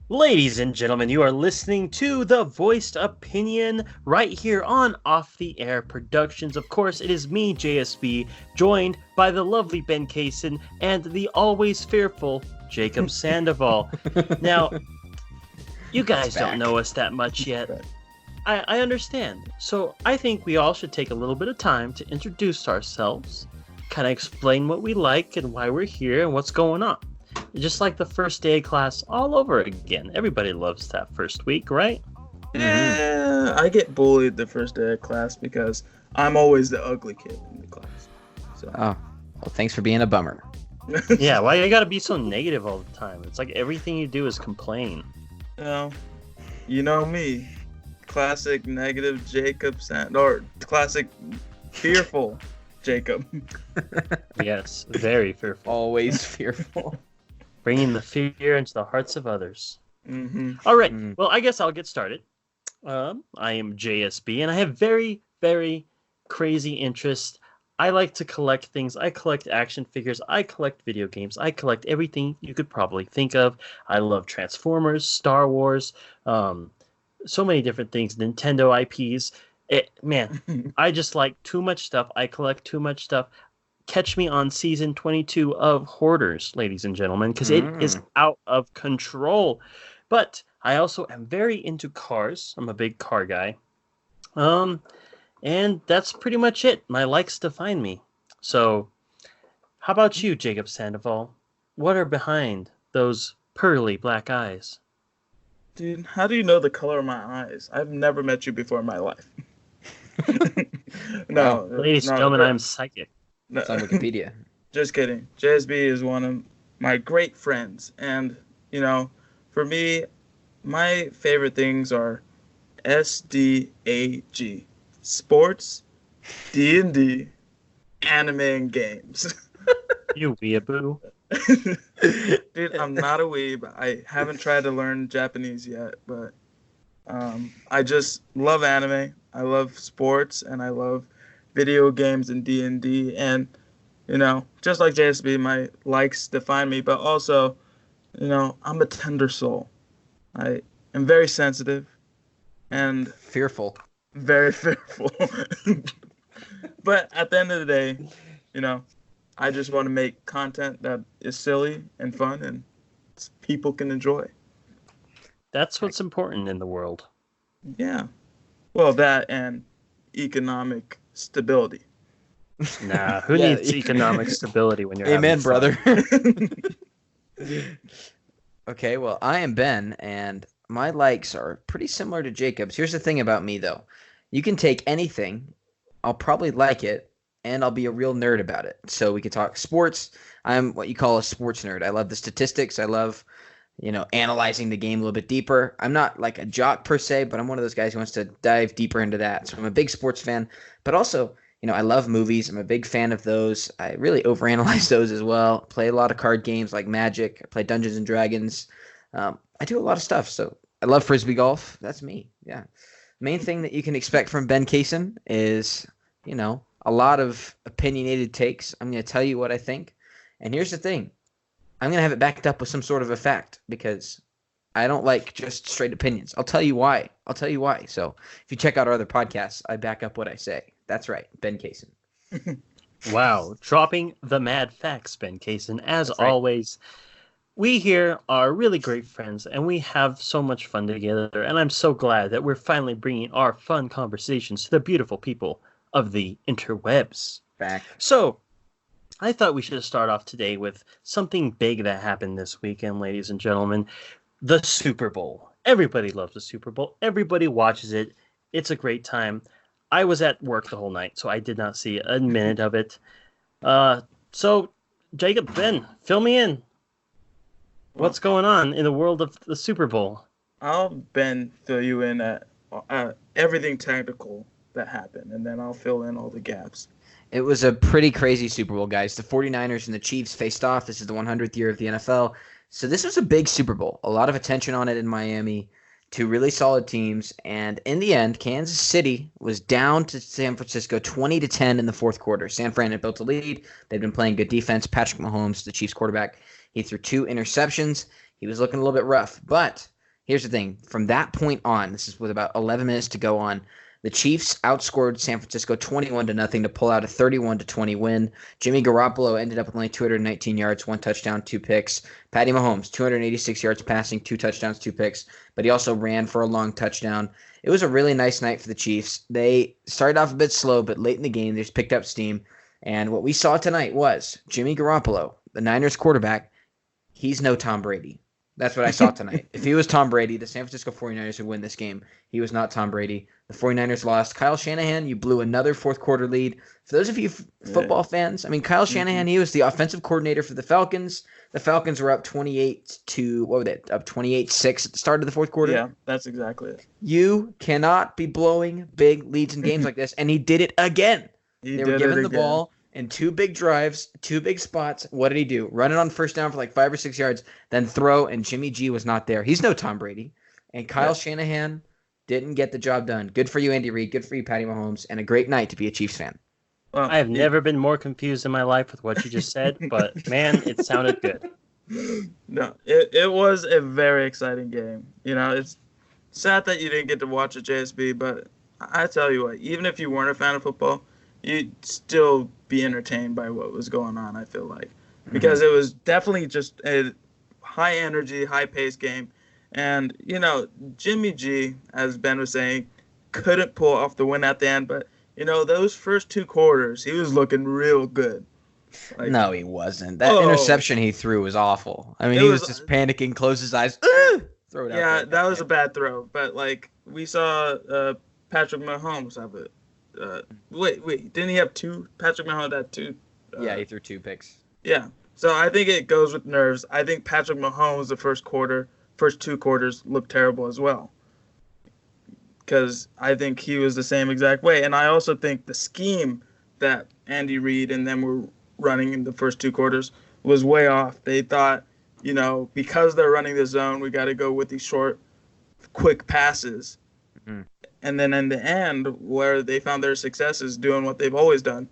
Ladies and gentlemen, you are listening to The Voiced Opinion right here on Off the Air Productions. Of course, it is me, JSB, joined by the lovely Ben Kaysen and the always fearful Jacob Sandoval. Now, you It's guys don't back. know us that much yet. Right. I understand. So I think we all should take a little bit of time to introduce ourselves, kind of explain what we like and why we're here and what's going on. Just like the first day of class all over again. Everybody loves that first week, right? Yeah, I get bullied the first day of class because I'm always the ugly kid in the class. So, Oh, well, thanks for being a bummer. Yeah, why you gotta be so negative all the time? It's like everything you do is complain. you you know me, classic negative Jacob or classic fearful Jacob. Yes, very fearful. Always fearful. Bringing the fear into the hearts of others. Mm-hmm. All right, Mm. well, I guess I'll get started. I am JSB, and I have very, very crazy interests. I like to collect things. I collect action figures. I collect video games. I collect everything you could probably think of. I love Transformers, Star Wars, so many different things, Nintendo IPs. Man, I just like too much stuff. I collect too much stuff. Catch me on season 22 of Hoarders, ladies and gentlemen, because it is out of control. But I also am very into cars. I'm a big car guy. Um, and that's pretty much it. My likes define me. So, how about you, Jacob Sandoval? What are behind those pearly black eyes? Dude, how do you know the color of my eyes? I've never met you before in my life. No, Ladies and no, gentlemen, I am psychic. no. It's on Wikipedia. Just kidding. JSB is one of my great friends. And, for me, my favorite things are SDAG. Sports, D&D, anime, and games. You weeaboo. Dude, I'm not a weeb. I haven't tried to learn Japanese yet, but I just love anime. I love sports, and I love video games and D&D. And just like JSB, my likes define me, but also, I'm a tender soul. I am very sensitive and Fearful. very fearful. But at the end of the day, you know, I just want to make content that is silly and fun and people can enjoy. That's what's important in the world. Yeah. Well, that and economic stability. Nah, who Yeah, needs economic stability when you're Amen, having fun? brother. Okay, well, I am Ben, and my likes are pretty similar to Jacob's. Here's the thing about me, though. You can take anything, I'll probably like it, and I'll be a real nerd about it. So we could talk sports. I'm what you call a sports nerd. I love the statistics. I love, analyzing the game a little bit deeper. I'm not like a jock per se, but I'm one of those guys who wants to dive deeper into that. So I'm a big sports fan, but also, I love movies. I'm a big fan of those. I really overanalyze those as well. Play a lot of card games like Magic. I play Dungeons and Dragons. I do a lot of stuff. So I love frisbee golf. That's me. Yeah. Main thing that you can expect from Ben Kaysen is, a lot of opinionated takes. I'm going to tell you what I think. And here's the thing. I'm going to have it backed up with some sort of a fact because I don't like just straight opinions. I'll tell you why. So if you check out our other podcasts, I back up what I say. That's right. Ben Kaysen. Wow, dropping the mad facts, Ben Kaysen. As That's right. always, we here are really great friends, and we have so much fun together. And I'm so glad that we're finally bringing our fun conversations to the beautiful people of the interwebs. Fact. So, I thought we should start off today with something big that happened this weekend, ladies and gentlemen. The Super Bowl. Everybody loves the Super Bowl. Everybody watches it. It's a great time. I was at work the whole night, so I did not see a minute of it. So, Jacob, Ben, fill me in. What's going on in the world of the Super Bowl? I'll Ben fill you in at everything technical that happened, and then I'll fill in all the gaps. It was a pretty crazy Super Bowl, guys. The 49ers and the Chiefs faced off. This is the 100th year of the NFL. So this was a big Super Bowl. A lot of attention on it in Miami. Two really solid teams. And in the end, Kansas City was down to San Francisco 20-10 in the fourth quarter. San Fran had built a lead. They'd been playing good defense. Patrick Mahomes, the Chiefs quarterback, he threw 2 interceptions. He was looking a little bit rough. But Here's the thing. From that point on, this is with about 11 minutes to go on, the Chiefs outscored San Francisco 21-0 to pull out a 31-20 win. Jimmy Garoppolo ended up with only 219 yards, 1 touchdown, 2 picks. Patty Mahomes, 286 yards passing, 2 touchdowns, 2 picks, but he also ran for a long touchdown. It was a really nice night for the Chiefs. They started off a bit slow, but late in the game, they just picked up steam. And what we saw tonight was Jimmy Garoppolo, the Niners quarterback. He's no Tom Brady. That's what I saw tonight. If he was Tom Brady, the San Francisco 49ers would win this game. He was not Tom Brady. The 49ers lost. Kyle Shanahan, you blew another fourth quarter lead. For those of you football fans, I mean, Kyle Shanahan, he was the offensive coordinator for the Falcons. The Falcons were up 28-6 at the start of the fourth quarter. Yeah, that's exactly it. You cannot be blowing big leads in games like this, and he did it again. They were given the ball in 2 big drives, 2 big spots. What did he do? Run it on first down for like 5 or 6 yards, then throw, and Jimmy G was not there. He's no Tom Brady. And Kyle Shanahan didn't get the job done. Good for you, Andy Reid. Good for you, Patty Mahomes. And a great night to be a Chiefs fan. Well, I have never been more confused in my life with what you just said, but, man, it sounded good. No, it was a very exciting game. You know, it's sad that you didn't get to watch it, JSB, but I tell you what, even if you weren't a fan of football, you'd still be entertained by what was going on, I feel like. Because it was definitely just a high-energy, high-paced game. And, you know, Jimmy G, as Ben was saying, couldn't pull off the win at the end. But, you know, those first 2 quarters, he was looking real good. Like, no, he wasn't. That interception he threw was awful. I mean, he was just panicking, closed his eyes, throw it out. Yeah, that was a bad throw. But, like, we saw Patrick Mahomes have it. Wait, didn't he have 2? Patrick Mahomes had 2. Yeah, he threw 2 picks. Yeah, so I think it goes with nerves. I think Patrick Mahomes, the first 2 quarters, looked terrible as well. Because I think he was the same exact way. And I also think the scheme that Andy Reid and them were running in the first 2 quarters was way off. They thought, you know, because they're running the zone, we got to go with these short, quick passes. Mm-hmm. And then in the end, where they found their success is doing what they've always done,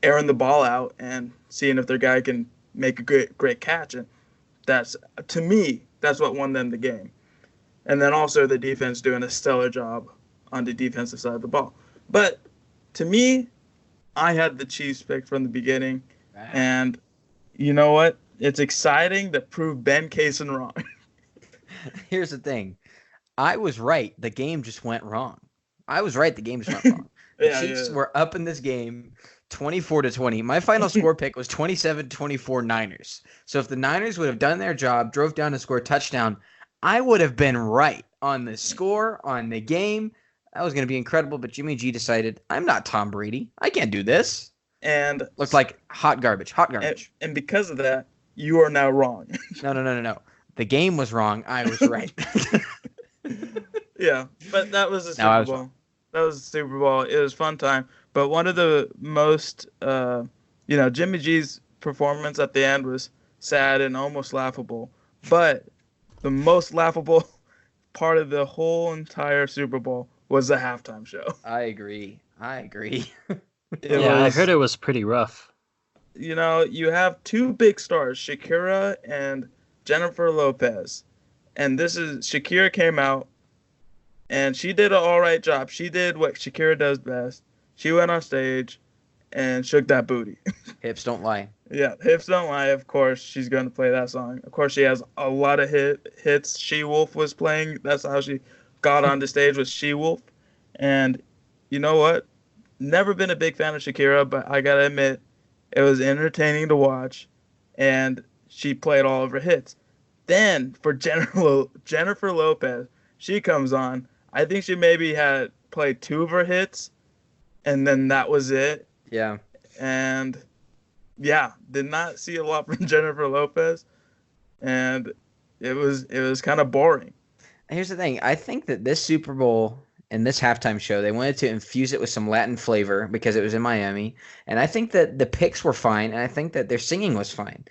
airing the ball out and seeing if their guy can make a great catch. And that's, to me, that's what won them the game. And then also the defense doing a stellar job on the defensive side of the ball. But to me, I had the Chiefs picked from the beginning. Wow. And you know what? It's exciting to prove Ben Kaysen wrong. Here's the thing. I was right. The game just went wrong. I was right. The game just went wrong. The Chiefs were up in this game 24-20. My final score pick was 27-24 Niners. So if the Niners would have done their job, drove down and scored a touchdown, I would have been right on the score, on the game. That was going to be incredible, but Jimmy G decided, I'm not Tom Brady. I can't do this. And looked like hot garbage. And because of that, you are now wrong. No. The game was wrong. I was right. Yeah, but that was the Super Bowl. That was the Super Bowl. It was a fun time. But one of the most, Jimmy G's performance at the end was sad and almost laughable. But the most laughable part of the whole entire Super Bowl was the halftime show. I agree. I heard it was pretty rough. You know, you have 2 big stars, Shakira and Jennifer Lopez. And Shakira came out, and she did an all right job. She did what Shakira does best. She went on stage and shook that booty. Hips don't lie. Yeah, hips don't lie. Of course, she's going to play that song. Of course, she has a lot of hits. She-Wolf was playing. That's how she got on the stage with She-Wolf. And you know what? Never been a big fan of Shakira, but I got to admit, it was entertaining to watch. And she played all of her hits. Then, for Jennifer Lopez, she comes on. I think she maybe had played 2 of her hits, and then that was it. Yeah. And, yeah, did not see a lot from Jennifer Lopez, and it was kind of boring. Here's the thing. I think that this Super Bowl and this halftime show, they wanted to infuse it with some Latin flavor because it was in Miami, and I think that the picks were fine, and I think that their singing was fine.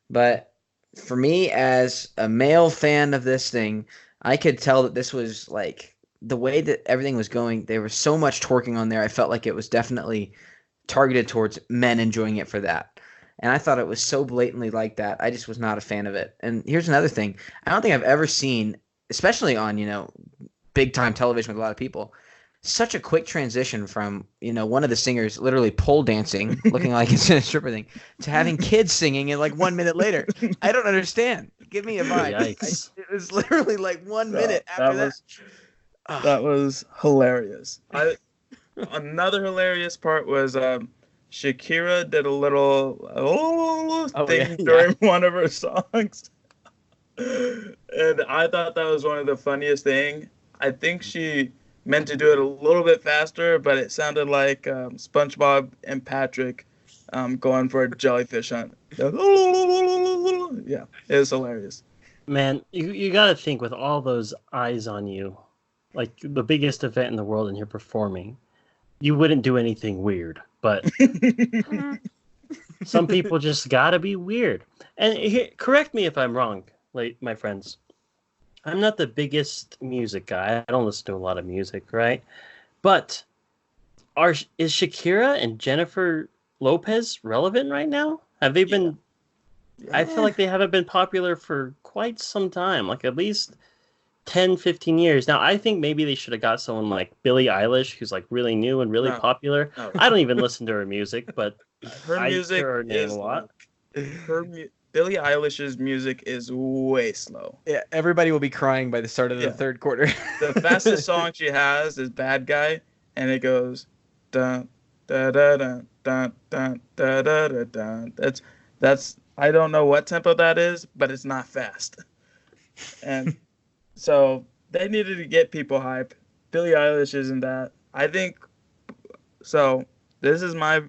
But for me, as a male fan of this thing, I could tell that this was like the way that everything was going. There was so much twerking on there. I felt like it was definitely targeted towards men enjoying it for that. And I thought it was so blatantly like that. I just was not a fan of it. And here's another thing. I don't think I've ever seen especially on, big time television with a lot of people, such a quick transition from, one of the singers literally pole dancing, looking like it's in a stripper thing, to having kids singing and like 1 minute later. I don't understand. Give me a vibe. Yikes. It was literally like 1 minute that after that. that was hilarious. Another hilarious part was Shakira did a little thing during one of her songs. And I thought that was one of the funniest things. I think she meant to do it a little bit faster, but it sounded like SpongeBob and Patrick going for a jellyfish hunt. Yeah, it was hilarious. Man, you got to think with all those eyes on you, like the biggest event in the world and you're performing, you wouldn't do anything weird. But some people just got to be weird. And correct me if I'm wrong, my friends. I'm not the biggest music guy. I don't listen to a lot of music, right? But is Shakira and Jennifer Lopez relevant right now? Have they been? Yeah. I feel like they haven't been popular for quite some time, like at least 10, 15 years. Now, I think maybe they should have got someone like Billie Eilish, who's like really new and really popular. No. I don't even listen to her music, but her music hear her name a lot. Billie Eilish's music is way slow. Yeah, everybody will be crying by the start of the third quarter. The fastest song she has is "Bad Guy," and it goes dun da da dun dun dun da da da dun. That's I don't know what tempo that is, but it's not fast. And so they needed to get people hype. Billie Eilish isn't that. I think so. This is my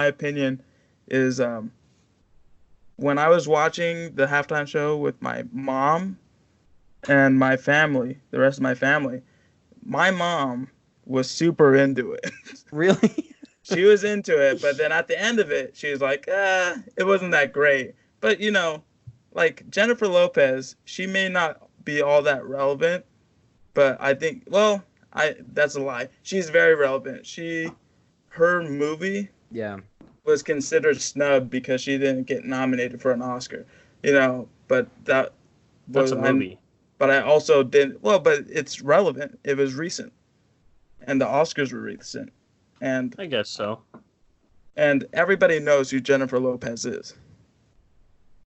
opinion. Is when I was watching the halftime show with my mom and my family, the rest of my family, my mom was super into it. Really? She was into it, but then at the end of it, she was like, it wasn't that great. But, like Jennifer Lopez, she may not be all that relevant, but I think, that's a lie. She's very relevant. Her movie was considered snubbed because she didn't get nominated for an Oscar, but that's a movie. But I also didn't, but it's relevant. It was recent. And the Oscars were recent. And I guess so. And everybody knows who Jennifer Lopez is.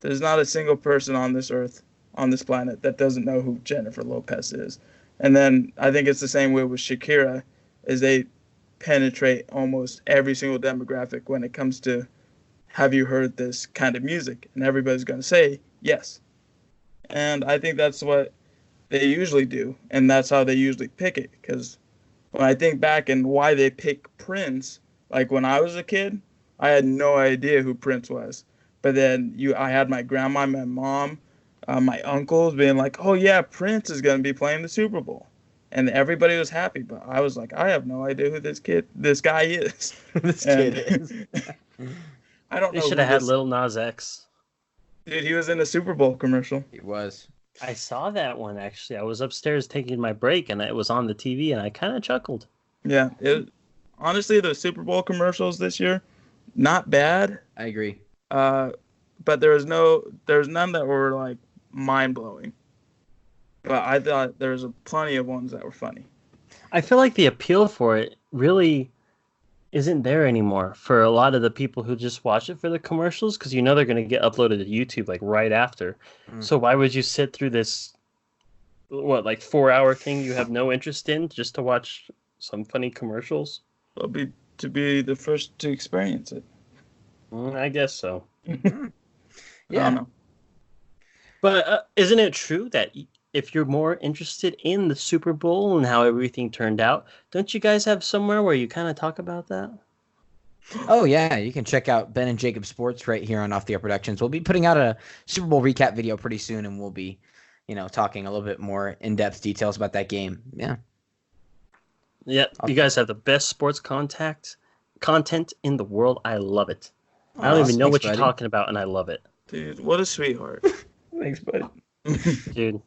There's not a single person on this earth, on this planet, that doesn't know who Jennifer Lopez is. And then I think it's the same way with Shakira, is they penetrate almost every single demographic when it comes to, have you heard this kind of music? And everybody's going to say yes. And I think that's what they usually do, and that's how they usually pick it. Because when I think back and why they pick Prince, like when I was a kid, I had no idea who Prince was. But then I had my grandma, my mom, my uncles being like, oh yeah, Prince is going to be playing the Super Bowl. And everybody was happy, but I was like, I have no idea who this guy is. Kid is. I don't know. They should have had Lil Nas X. Dude, he was in a Super Bowl commercial. He was. I saw that one, actually. I was upstairs taking my break, and it was on the TV, and I kind of chuckled. Yeah. Honestly, the Super Bowl commercials this year, not bad. I agree. But there's none that were, like, mind-blowing. But I thought there was plenty of ones that were funny. I feel like the appeal for it really isn't there anymore for a lot of the people who just watch it for the commercials, because they're going to get uploaded to YouTube like right after. So why would you sit through this 4-hour thing you have no interest in just to watch some funny commercials? To be the first to experience it. I guess so. Yeah. I don't know. But isn't it true that if you're more interested in the Super Bowl and how everything turned out, don't you guys have somewhere where you kind of talk about that? Oh, yeah. You can check out Ben and Jacob Sports right here on Off the Air Productions. We'll be putting out a Super Bowl recap video pretty soon, and we'll be, talking a little bit more in-depth details about that game. Yeah. Yeah. You guys have the best sports content in the world. I love it. I don't even know what you're talking about, and I love it. Dude, what a sweetheart. Thanks, buddy. Dude,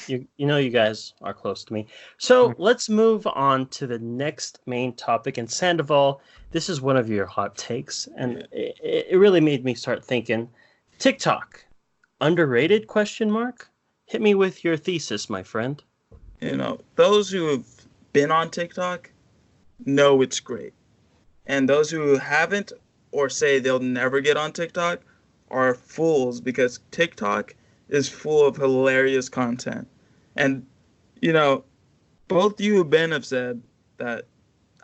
you guys are close to me. So let's move on to the next main topic. And Sandoval, this is one of your hot takes, and it really made me start thinking. TikTok, underrated? Hit me with your thesis, my friend. Those who have been on TikTok know it's great. And those who haven't or say they'll never get on TikTok are fools because TikTok is full of hilarious content. And, you know, both you and Ben have said that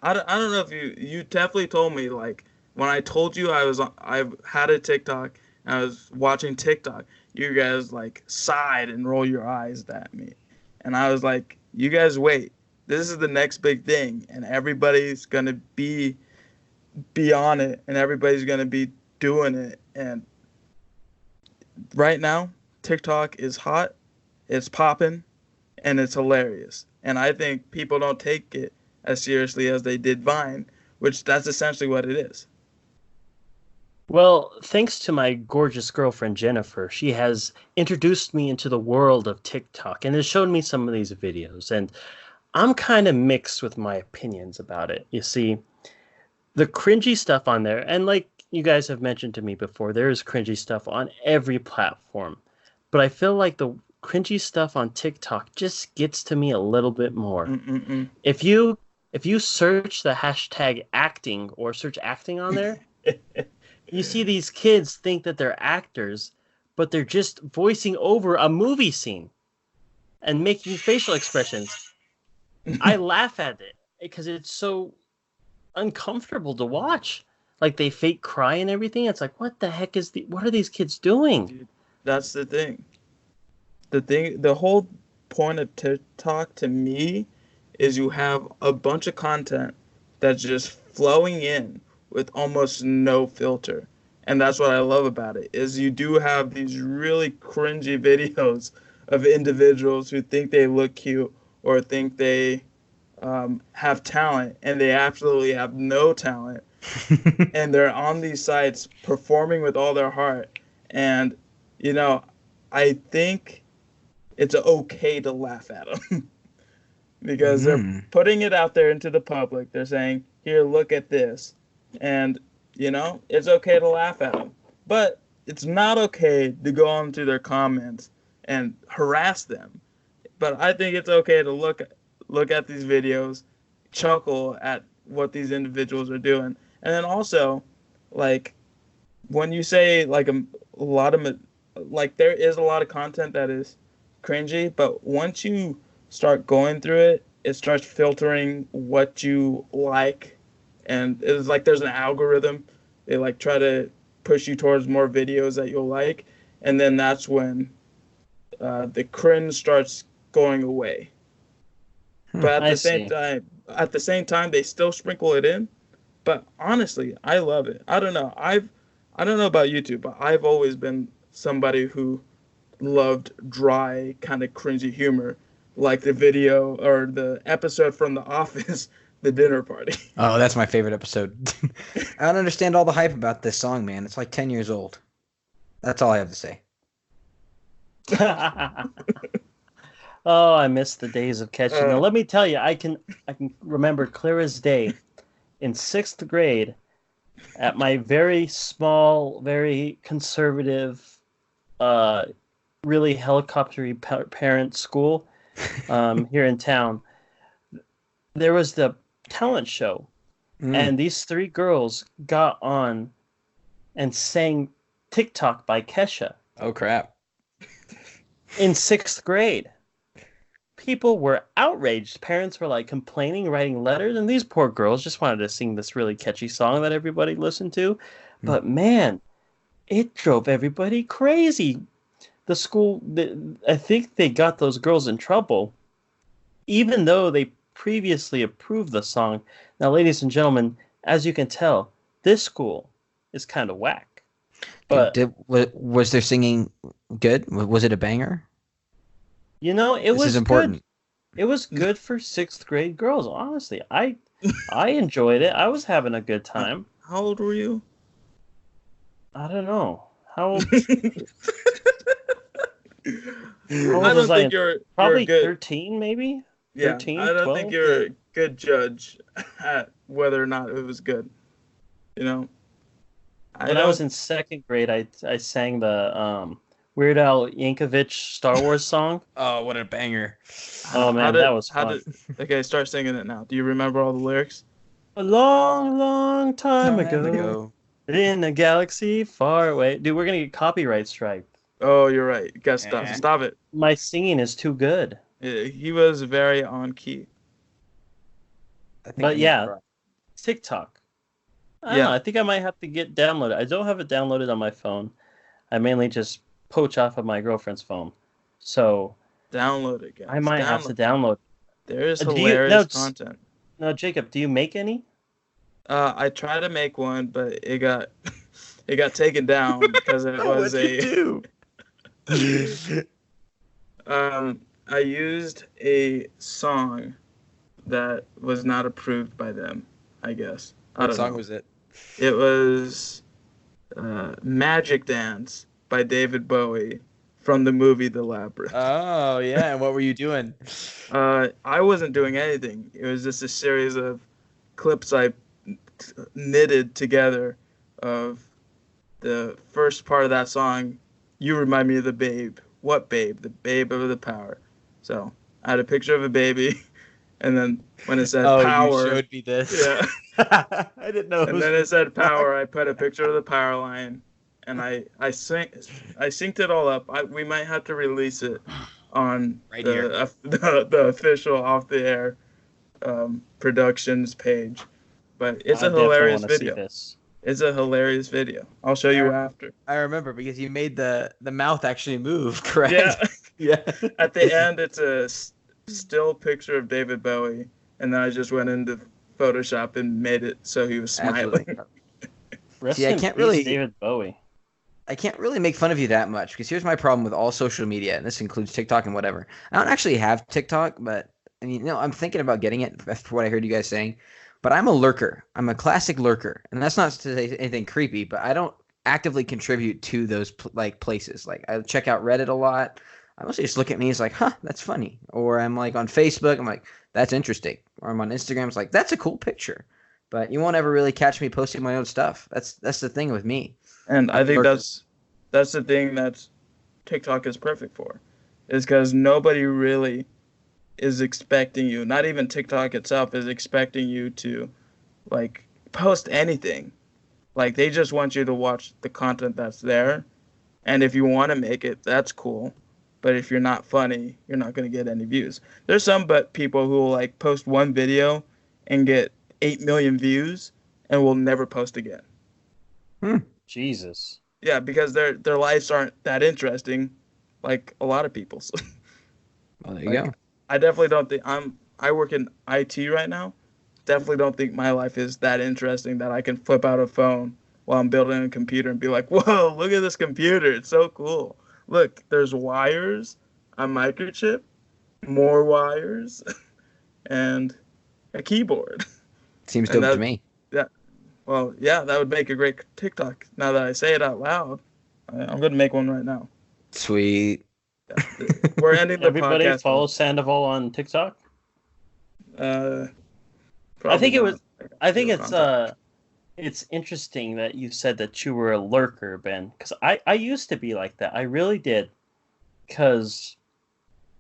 I don't know if you definitely told me like when I told you I had a TikTok and I was watching TikTok, you guys like sighed and roll your eyes at me. And I was like, you guys wait. This is the next big thing and everybody's going to be on it and everybody's going to be doing it. And right now, TikTok is hot, it's popping, and it's hilarious. And I think people don't take it as seriously as they did Vine, which that's essentially what it is. Well, thanks to my gorgeous girlfriend Jennifer, she has introduced me into the world of TikTok and has shown me some of these videos. And I'm kind of mixed with my opinions about it. You see, the cringy stuff on there, and like you guys have mentioned to me before, there is cringy stuff on every platform. But I feel like the cringy stuff on TikTok just gets to me a little bit more. Mm-mm-mm. If you search the hashtag acting or search acting on there, you see these kids think that they're actors, but they're just voicing over a movie scene and making facial expressions. I laugh at it because it's so uncomfortable to watch. Like they fake cry and everything. It's like, what the heck what are these kids doing? Dude, that's the thing. The whole point of TikTok to me is you have a bunch of content that's just flowing in with almost no filter. And that's what I love about it, is you do have these really cringy videos of individuals who think they look cute or think they have talent, and they absolutely have no talent. And they're on these sites performing with all their heart. And, I think it's okay to laugh at them because they're putting it out there into the public. They're saying, here, look at this. And, it's okay to laugh at them. But it's not okay to go onto their comments and harass them. But I think it's okay to look at these videos, chuckle at what these individuals are doing. And then also, like, when you say, like, a lot of, like, there is a lot of content that is cringy, but once you start going through it, it starts filtering what you like. And it's like there's an algorithm. They, like, try to push you towards more videos that you'll like. And then that's when the cringe starts going away. But at the same time, they still sprinkle it in. But honestly, I love it. I don't know. I don't know about YouTube, but I've always been somebody who loved dry, kind of cringy humor, like the video or the episode from The Office, The Dinner Party. Oh, that's my favorite episode. I don't understand all the hype about this song, man. It's like 10 years old. That's all I have to say. Oh, I miss the days of catching. Now, let me tell you, I can remember clear as day. In 6th grade, at my very small, very conservative, really helicopter-y parent school here in town, there was the talent show, and these 3 girls got on and sang TikTok by Kesha. Oh, crap. In 6th grade. People were outraged. Parents were like complaining, writing letters, and these poor girls just wanted to sing this really catchy song that everybody listened to. But man, it drove everybody crazy. The school, I think they got those girls in trouble, even though they previously approved the song. Now, ladies and gentlemen, as you can tell, this school is kind of whack. But was their singing good? Was it a banger? It was is important. Good. It was good for 6th grade girls. Honestly, I enjoyed it. I was having a good time. How old were you? I don't know. How old? I don't think you're probably good. 13, maybe. Yeah, 13, I don't 12? think you're a good judge at whether or not it was good. When I was in 2nd grade, I sang the Weird Al Yankovic Star Wars song. Oh, what a banger! Oh man, that was fun. Okay, start singing it now. Do you remember all the lyrics? A long, long time Time ago, ago. in a galaxy far away. Dude, we're gonna get copyright strike. Oh, you're right. You gotta stop. Yeah. Stop it. My singing is too good. Yeah, he was very on key. I think But I'm yeah, gonna TikTok. I don't Yeah. know. I think I might have to get downloaded. I don't have it downloaded on my phone. I mainly just poach off of my girlfriend's phone. So Download it, guys. I might have to download. There is Do you- hilarious no, content. Now, Jacob, do you make any? I tried to make one, but it got it got taken down because it was a I used a song that was not approved by them, I guess. I What don't song know. was it? It was Magic Dance by David Bowie from the movie The Labyrinth. Oh yeah, and what were you doing? I wasn't doing anything. It was just a series of clips I knitted together of the first part of that song. You remind me of the babe. What babe? The babe of the power. So I had a picture of a baby, and then when it said Oh, power, you showed me this. yeah, I didn't know. and then it said power. I put a picture of the power line, and I synced it all up. We might have to release it on Right here. the official off the air productions page. But it's I a definitely hilarious wanna see video. this. It's a hilarious video. I'll show you after. I remember because you made the mouth actually move, correct? Yeah. Yeah. At the end, it's a still picture of David Bowie, and then I just went into Photoshop and made it so he was smiling. Absolutely. Rest See, I in can't peace, really- David Bowie. I can't really make fun of you that much because here's my problem with all social media, and this includes TikTok and whatever. I don't actually have TikTok, but I mean, I'm thinking about getting it for what I heard you guys saying. But I'm a lurker. I'm a classic lurker, and that's not to say anything creepy, but I don't actively contribute to those places. Like I check out Reddit a lot. I mostly just look at me as like, huh, that's funny. Or I'm like on Facebook, I'm like, that's interesting. Or I'm on Instagram, it's like, that's a cool picture. But you won't ever really catch me posting my own stuff. That's the thing with me. And I think Lurker. that's the thing that TikTok is perfect for, is because nobody really is expecting you. Not even TikTok itself is expecting you to, like, post anything. Like, they just want you to watch the content that's there. And if you want to make it, that's cool. But if you're not funny, you're not going to get any views. There's some people who will, like, post one video and get 8 million views and will never post again. Jesus. Yeah, because their lives aren't that interesting, like a lot of people's. Well, there you Like, go. I definitely don't think I work in IT right now. Definitely don't think my life is that interesting that I can flip out a phone while I'm building a computer and be like, "Whoa, look at this computer! It's so cool! Look, there's wires, a microchip, more wires, and a keyboard." Seems and dope to that- me. Well, yeah, that would make a great TikTok. Now that I say it out loud, I'm gonna make one right now. Sweet. We're ending the Everybody podcast. follow Sandoval on TikTok. I I think it's interesting that you said that you were a lurker, Ben, because I used to be like that. I really did, because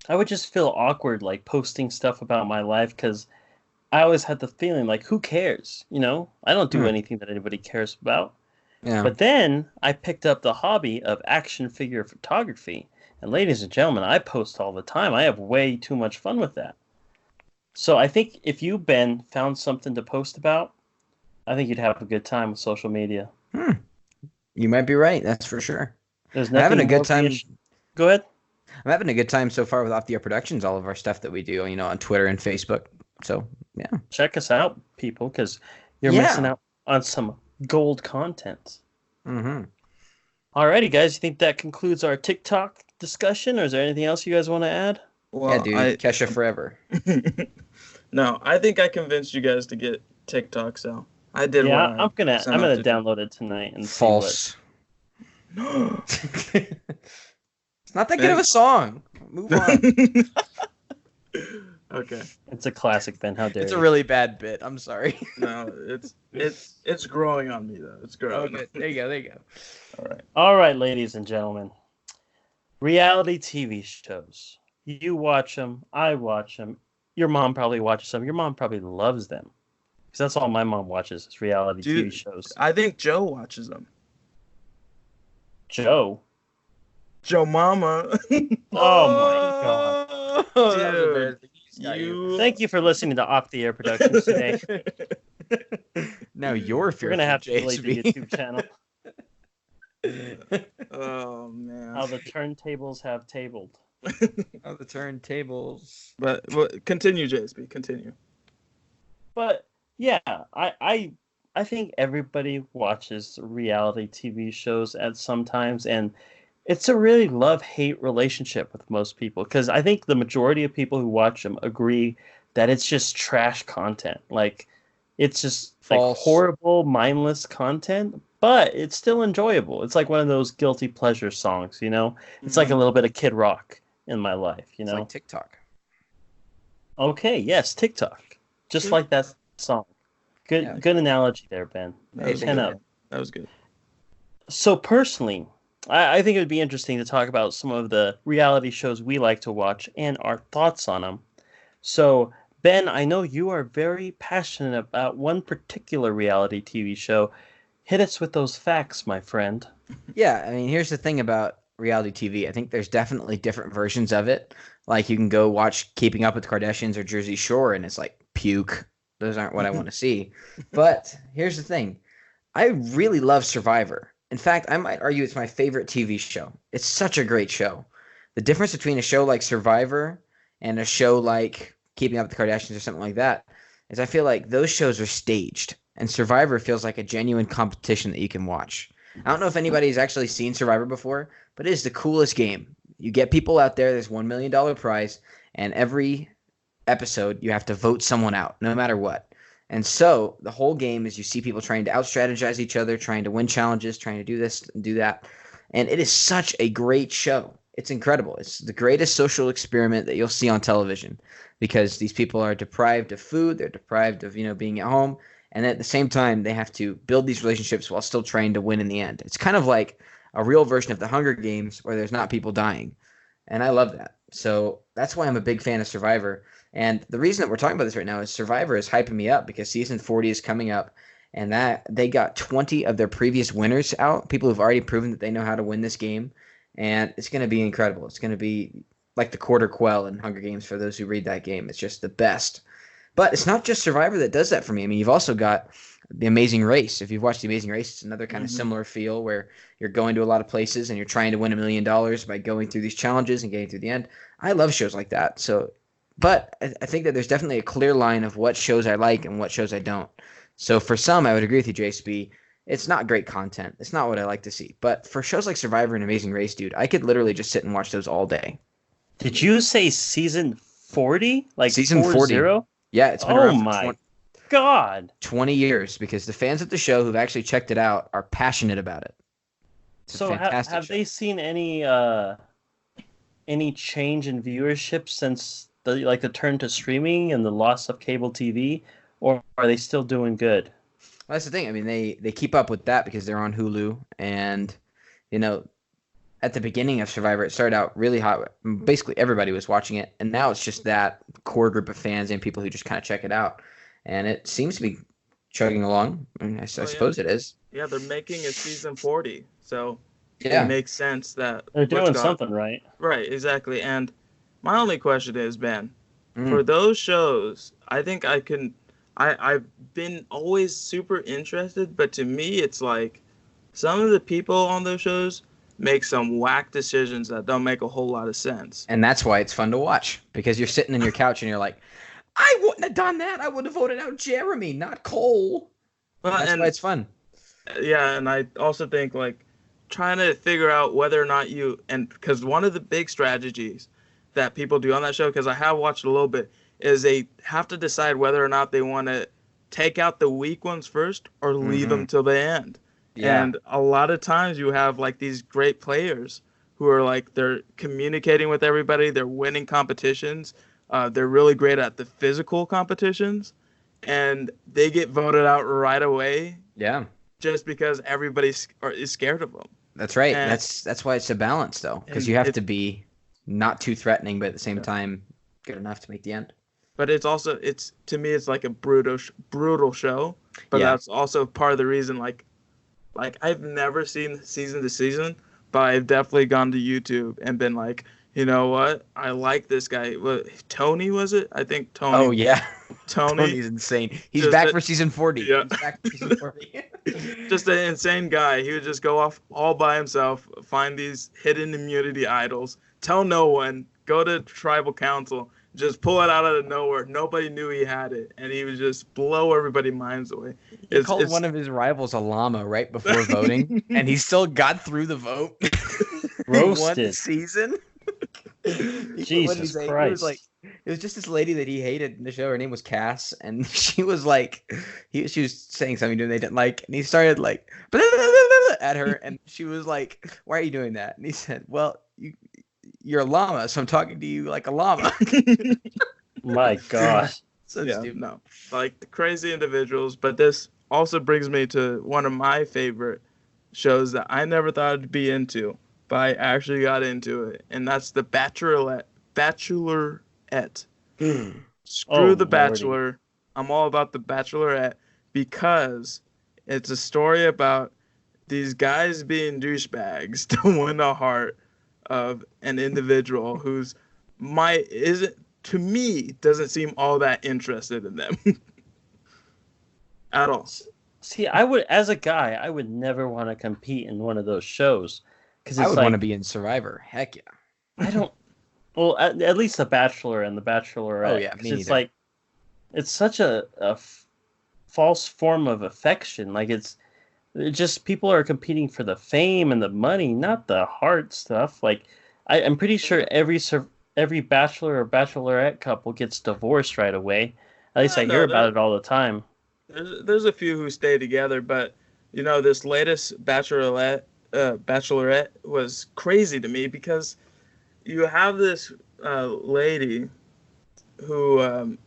I would just feel awkward like posting stuff about my life because I always had the feeling like, who cares? You know, I don't do anything that anybody cares about. Yeah. But then I picked up the hobby of action figure photography. And ladies and gentlemen, I post all the time. I have way too much fun with that. So I think if you, Ben, found something to post about, I think you'd have a good time with social media. You might be right. That's for sure. There's I'm having nothing a good more time. Go ahead. I'm having a good time so far with Off the Air Productions, all of our stuff that we do, on Twitter and Facebook. So, yeah. Check us out, people, because you're Yeah. missing out on some gold content. Mm-hmm. Alrighty, guys. You think that concludes our TikTok discussion, or is there anything else you guys want to add? Well, Yeah, dude. Kesha forever. No, I think I convinced you guys to get TikTok, so I did. Yeah, what I'm gonna set out to do. download it tonight and False. No. It's not that good of a song. Move on. Okay. see it's a classic, Ben. How dare It's you? a really bad bit. I'm sorry. No, it's growing on me though. It's growing. Okay, there you go. There you go. All right. All right, ladies and gentlemen. Reality TV shows. You watch them. I watch them. Your mom probably watches them. Your mom probably loves them. Because that's all my mom watches is reality TV Dude, shows. I think Joe watches them. Joe. Joe Mama. Oh my god. Dude, Thank you for listening to Off the Air Productions today. Now you're We're going to have to delete the JSB. YouTube channel. Oh man. How the turntables have tabled. Oh, the turntables. But continue, JSB. Continue. But yeah, I think everybody watches reality TV shows at some times, and it's a really love-hate relationship with most people because I think the majority of people who watch them agree that it's just trash content. Like it's just like False. horrible, mindless content, but it's still enjoyable. It's like one of those guilty pleasure songs, you know? It's like a little bit of Kid Rock in my life, you It's know? like TikTok. Okay, yes, TikTok. Just like that song. Good Yeah. good analogy there, Ben. That was 10 good. up. That was good. So personally, I think it would be interesting to talk about some of the reality shows we like to watch and our thoughts on them. So, Ben, I know you are very passionate about one particular reality TV show. Hit us with those facts, my friend. Yeah, I mean, here's the thing about reality TV. I think there's definitely different versions of it. Like you can go watch Keeping Up with the Kardashians or Jersey Shore, and it's like puke. Those aren't what I want to see. But here's the thing. I really love Survivor. In fact, I might argue it's my favorite TV show. It's such a great show. The difference between a show like Survivor and a show like Keeping Up with the Kardashians or something like that is I feel like those shows are staged, and Survivor feels like a genuine competition that you can watch. I don't know if anybody's actually seen Survivor before, but it is the coolest game. You get people out there, there's $1 million prize, and every episode you have to vote someone out, no matter what. And so the whole game is you see people trying to out-strategize each other, trying to win challenges, trying to do this and do that. And it is such a great show. It's incredible. It's the greatest social experiment that you'll see on television because these people are deprived of food. They're deprived of, being at home. And at the same time, they have to build these relationships while still trying to win in the end. It's kind of like a real version of the Hunger Games where there's not people dying. And I love that. So that's why I'm a big fan of Survivor. And the reason that we're talking about this right now is Survivor is hyping me up because season 40 is coming up, and that they got 20 of their previous winners out, people who've already proven that they know how to win this game, and it's going to be incredible. It's going to be like the quarter quell in Hunger Games for those who read that game. It's just the best. But it's not just Survivor that does that for me. I mean, you've also got The Amazing Race. If you've watched The Amazing Race, it's another kind of similar feel where you're going to a lot of places and you're trying to win $1 million by going through these challenges and getting through the end. I love shows like that. But I think that there's definitely a clear line of what shows I like and what shows I don't. So for some, I would agree with you, JSB. It's not great content. It's not what I like to see. But for shows like Survivor and Amazing Race, dude, I could literally just sit and watch those all day. Did you say season 40? Like Season 40. 40? Yeah, it's been Oh around for my God. 20 years because the fans of the show who've actually checked it out are passionate about it. It's a So fantastic have show. they seen any change in viewership since the turn to streaming and the loss of cable TV, or are they still doing good? Well, that's the thing. I mean, they keep up with that because they're on Hulu, and at the beginning of Survivor, it started out really hot. Basically, everybody was watching it, and now it's just that core group of fans and people who just kind of check it out, and it seems to be chugging along. I mean, I suppose it is. Yeah, they're making a season 40, so Yeah. it makes sense that They're doing something right. Right, exactly. And my only question is, Ben, Mm. for those shows, I think I've been always super interested, but to me, it's like some of the people on those shows make some whack decisions that don't make a whole lot of sense. And that's why it's fun to watch because you're sitting in your couch and you're like, I wouldn't have done that. I would have voted out Jeremy, not Cole. Well, That's why it's fun. Yeah, and I also think like trying to figure out whether or not because one of the big strategies that people do on that show, because I have watched a little bit, is they have to decide whether or not they want to take out the weak ones first or leave them till the end. Yeah. And a lot of times you have like these great players who are like, they're communicating with everybody, they're winning competitions, they're really great at the physical competitions, and they get voted out right away Yeah. just because everybody is scared of them. That's right. And, That's why it's a balance, though, because and you have it, to be not too threatening, but at the same yeah. time, good enough to make the end. But it's also to me it's like a brutal show. But Yeah. that's also part of the reason. Like I've never seen season to season, but I've definitely gone to YouTube and been like, you know what? I like this guy. What, Tony was it? I think Oh Tony. yeah, Tony. Tony's insane. He's Just back a, for season 40. yeah. He's back for season 40. Just an insane guy. He would just go off all by himself, find these hidden immunity idols, tell no one, go to tribal council, just pull it out of nowhere. Nobody knew he had it, and he would just blow everybody's minds away. He called one of his rivals a llama right before voting, and he still got through the vote. He won the Roasted. season. Jesus Christ. It was like it was just this lady that he hated in the show. Her name was Cass, and she was like, she was saying something to him they didn't like, and he started like blah, blah, blah, blah, at her, and she was like, "Why are you doing that?" And he said, "Well, you're a llama, so I'm talking to you like a llama." My gosh. So Yeah, stupid. no, like the crazy individuals. But this also brings me to one of my favorite shows that I never thought I'd be into, but I actually got into it, and that's the Bachelorette. Screw Oh, the Lordy. Bachelor. I'm all about the Bachelorette because it's a story about these guys being douchebags to win the heart of an individual who's isn't to me doesn't seem all that interested in them at all. See, I would, as a guy, I would never want to compete in one of those shows because I it's would like want to be in Survivor. Heck yeah. I don't. Well, at least The Bachelor and The Bachelorette. Oh, yeah, 'cause me it's neither. like it's such a false form of affection. Like it just people are competing for the fame and the money, not the heart stuff. Like I'm pretty sure every Bachelor or Bachelorette couple gets divorced right away. At least I No, hear about it all the time. there's a few who stay together, but this latest Bachelorette was crazy to me because you have this lady who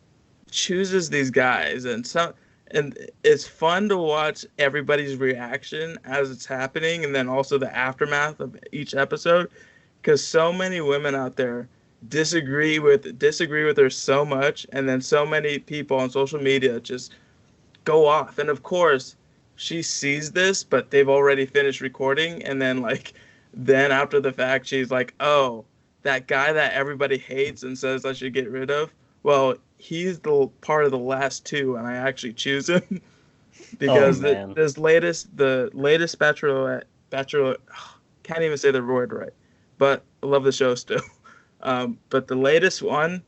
chooses these guys, and it's fun to watch everybody's reaction as it's happening, and then also the aftermath of each episode, because so many women out there disagree with her so much, and then so many people on social media just go off, and of course she sees this, but they've already finished recording, and then after the fact she's like, oh, that guy that everybody hates and says I should get rid of, well, he's the part of the last two, and I actually choose him because man. the latest Bachelor, can't even say the word right, but I love the show still. But the latest one,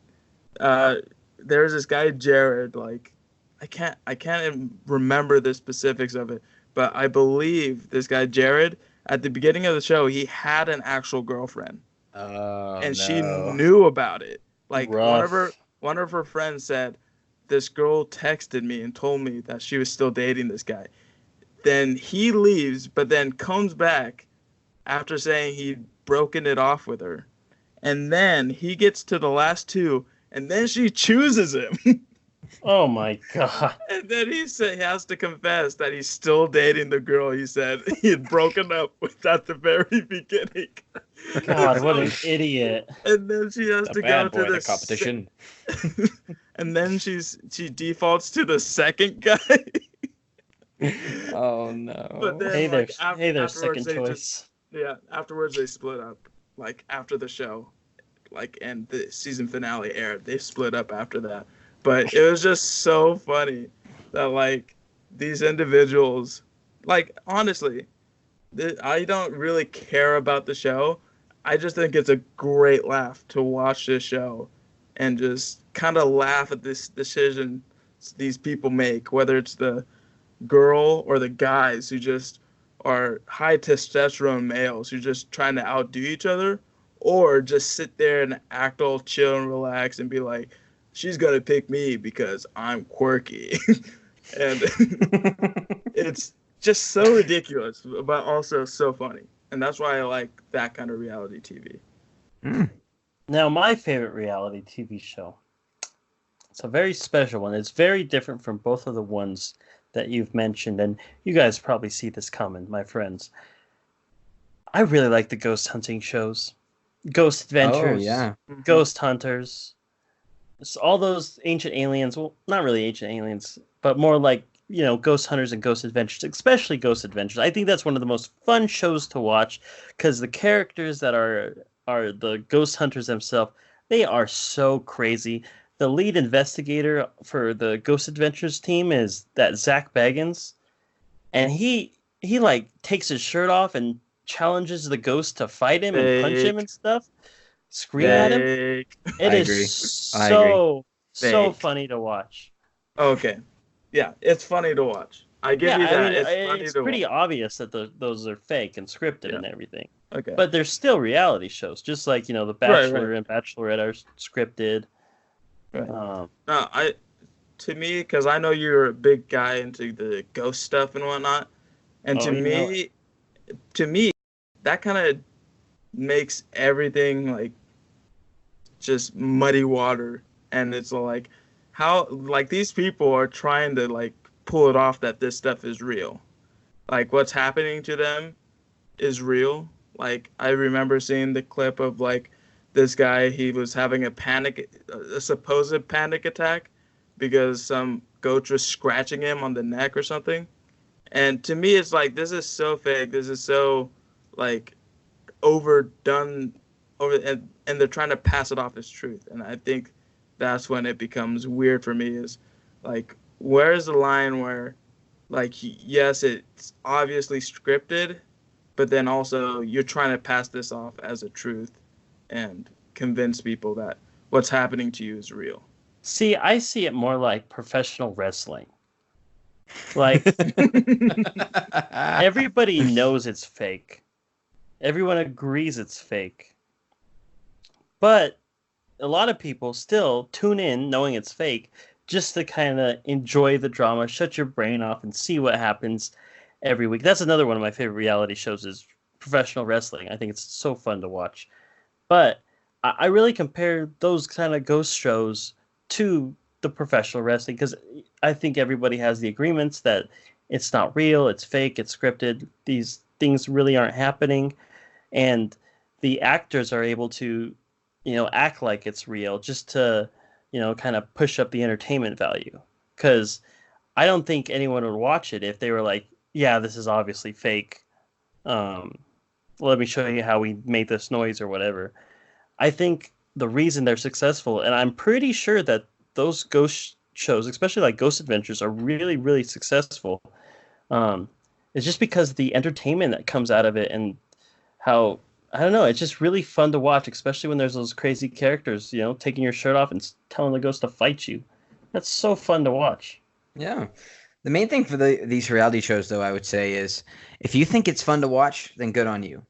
there's this guy Jared. Like, I can't even remember the specifics of it, but I believe this guy Jared at the beginning of the show he had an actual girlfriend. Oh, And she no. knew about it. Like Rough. one of her friends said, this girl texted me and told me that she was still dating this guy. Then he leaves, but then comes back after saying he'd broken it off with her. And then he gets to the last two, and then she chooses him. Oh my god. And then he has to confess that he's still dating the girl he said he had broken up with at the very beginning. God, what an idiot. And then she has The to bad go boy to of the competition. And then she defaults to the second guy. Oh no. But then, Hey there, afterwards second they choice. afterwards they split up. Like after the show, and the season finale aired, they split up after that. But it was just so funny that these individuals, honestly, I don't really care about the show. I just think it's a great laugh to watch this show and just kind of laugh at this decision these people make, whether it's the girl or the guys who just are high testosterone males who just trying to outdo each other, or just sit there and act all chill and relax and be like, she's gonna pick me because I'm quirky. And it's just so ridiculous, but also so funny. And that's why I like that kind of reality TV. Now, my favorite reality TV show. It's a very special one. It's very different from both of the ones that you've mentioned, and you guys probably see this coming, my friends. I really like the ghost hunting shows, Ghost Oh Adventures, yeah. Hmm. Ghost Hunters. It's all those ancient aliens. Well, not really ancient aliens, but more like Ghost Hunters and Ghost Adventures, especially Ghost Adventures. I think that's one of the most fun shows to watch because the characters that are the Ghost Hunters themselves, they are so crazy. The lead investigator for the Ghost Adventures team is that Zach Baggins, and he like takes his shirt off and challenges the ghost to fight him and punch him Fake, and stuff, scream Yeah, at him. fake, It I is agree. I agree. so fake. funny to watch. Okay, yeah, it's funny to watch. I give Yeah, you I that. mean It's funny it's to watch. pretty obvious that those are fake and scripted Yeah. and everything. Okay. But they're still reality shows, just like The Right. Right. Bachelor and Bachelorette are scripted. Right. Um, No, to me, because I know you're a big guy into the ghost stuff and whatnot, and oh, to me, that kind of makes everything like just muddy water, and it's like how like these people are trying to like pull it off that this stuff is real, like what's happening to them is real. Like I remember seeing the clip of like this guy, he was having a supposed panic attack because some goat was scratching him on the neck or something. And to me, it's like this is so fake. This is so like overdone, and they're trying to pass it off as truth. And I think that's when it becomes weird for me. Is like where's the line where like yes, it's obviously scripted, but then also you're trying to pass this off as a truth and convince people that what's happening to you is real. see, I see it more like professional wrestling. Like everybody knows it's fake. Everyone agrees it's fake. But a lot of people still tune in knowing it's fake just to kind of enjoy the drama, shut your brain off, and see what happens every week. That's another one of my favorite reality shows is professional wrestling. I think it's so fun to watch. But I really compare those kind of ghost shows to the professional wrestling because I think everybody has the agreements that it's not real, it's fake, it's scripted. These things really aren't happening, and the actors are able to act like it's real just to kind of push up the entertainment value because I don't think anyone would watch it if they were like, yeah, this is obviously fake. um, Let me show you how we made this noise or whatever. I think the reason they're successful, and I'm pretty sure that those ghost shows, especially like Ghost Adventures, are really, really successful. Um, it's just because the entertainment that comes out of it and how I don't know, it's just really fun to watch, especially when there's those crazy characters, taking your shirt off and telling the ghost to fight you. That's so fun to watch. Yeah. The main thing for these reality shows, though, I would say is if you think it's fun to watch, then good on you.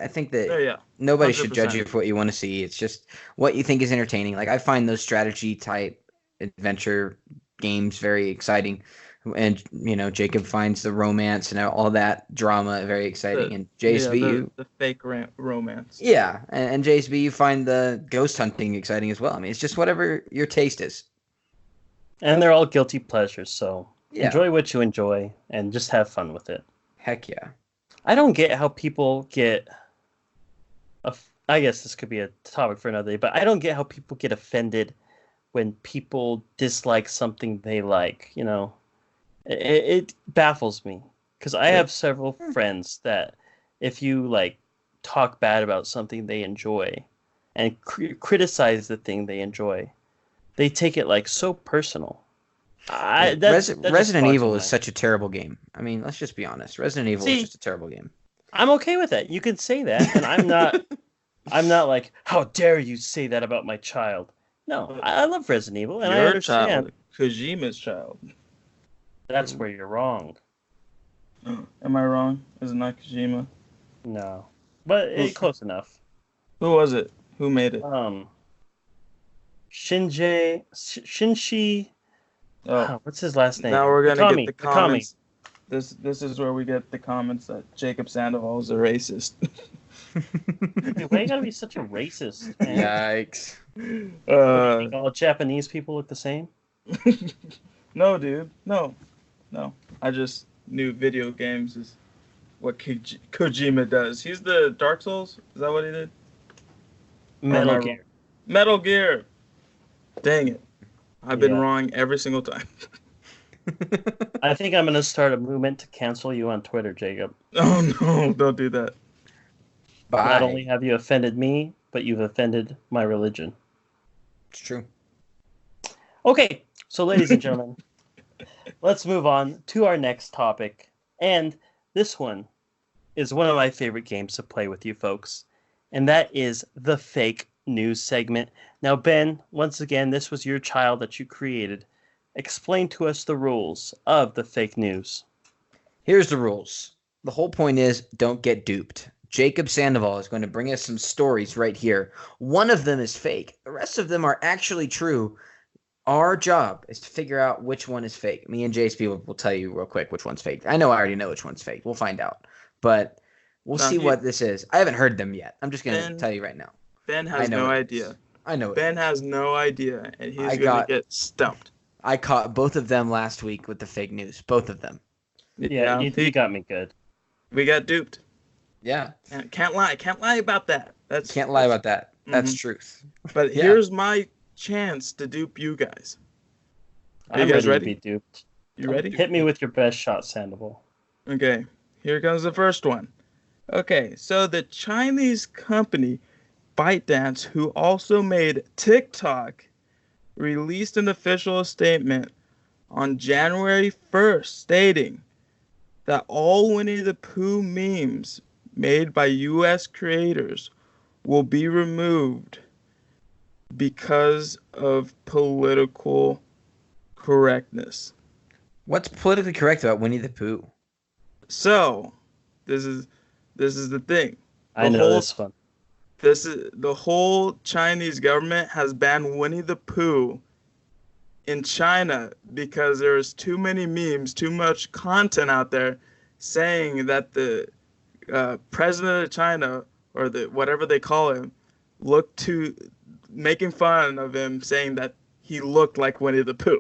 I think Yeah, that yeah, nobody should judge 100%. you for what you want to see. It's just what you think is entertaining. Like I find those strategy type adventure games very exciting, and Jacob finds the romance and all that drama very exciting. The And yeah, JSB, the you the fake romance. yeah, and JSB, you find the ghost hunting exciting as well. I mean, it's just whatever your taste is. And they're all guilty pleasures, so Yeah, enjoy what you enjoy and just have fun with it. heck yeah. I don't get how people get I guess this could be a topic for another day, but I don't get how people get offended when people dislike something they like. It baffles me because I have several friends that if you like talk bad about something they enjoy and criticize the thing they enjoy, they take it like so personal. Yeah, That just Resident bogs Evil my is mind. such a terrible game. I mean, let's just be honest. Resident Evil is See, just a terrible game. I'm okay with that. You can say that, and I'm not. I'm not like, how dare you say that about my child? No, I love Resident Evil, and I Your understand. child, Kojima's child. That's where you're wrong. Am I wrong? Is it not Kojima? No, but close enough. Who was it? Who made it? Shinji. Oh, What's his last name? now we're gonna Mikami. get the Mikami. comments. This is where we get the comments that Jacob Sandoval is a racist. Dude, why you gotta be such a racist, man? Yikes. Uh, All Japanese people look the same. no, dude, no. I just knew video games is what Kojima does. He's the Dark Souls. Is that what he did? Or am I Metal wrong? Gear. Metal Gear. Dang it. I've been Yeah. wrong every single time. I think I'm gonna start a movement to cancel you on Twitter, Jacob. Oh no, don't do that. Not only Bye. have you offended me, but you've offended my religion. It's true. Okay, so ladies and gentlemen, let's move on to our next topic. And this one is one of my favorite games to play with you folks. And that is the fake news segment. Now, Ben, once again, this was your child that you created. Explain to us the rules of the fake news. Here's the rules. The whole point is don't get duped. Jacob Sandoval is going to bring us some stories right here. One of them is fake. The rest of them are actually true. Our job is to figure out which one is fake. Me and JSP will tell you real quick which one's fake. I know I already know which one's fake. We'll find out. But we'll see what this is. I haven't heard them yet. I'm just going to tell you right now. Ben has no idea. I know it. Ben has no idea, and he's going to get stumped. I caught both of them last week with the fake news. Both of them. Yeah, you got me good. We got duped. Yeah. Can't lie. Can't lie about that. Can't lie about that. That's truth. But here's my chance to dupe you guys. Are you guys ready? To be duped. You ready? Hit me with your best shot, Sandoval. Okay. Here comes the first one. Okay, so the Chinese company ByteDance, who also made TikTok, released an official statement on January 1st stating that all Winnie the Pooh memes made by U.S. creators will be removed because of political correctness. What's politically correct about Winnie the Pooh? So, this is the thing. I know this one. This is the whole Chinese government has banned Winnie the Pooh in China because there's too many memes, too much content out there saying that the president of China, or the whatever they call him, making fun of him, saying that he looked like Winnie the Pooh.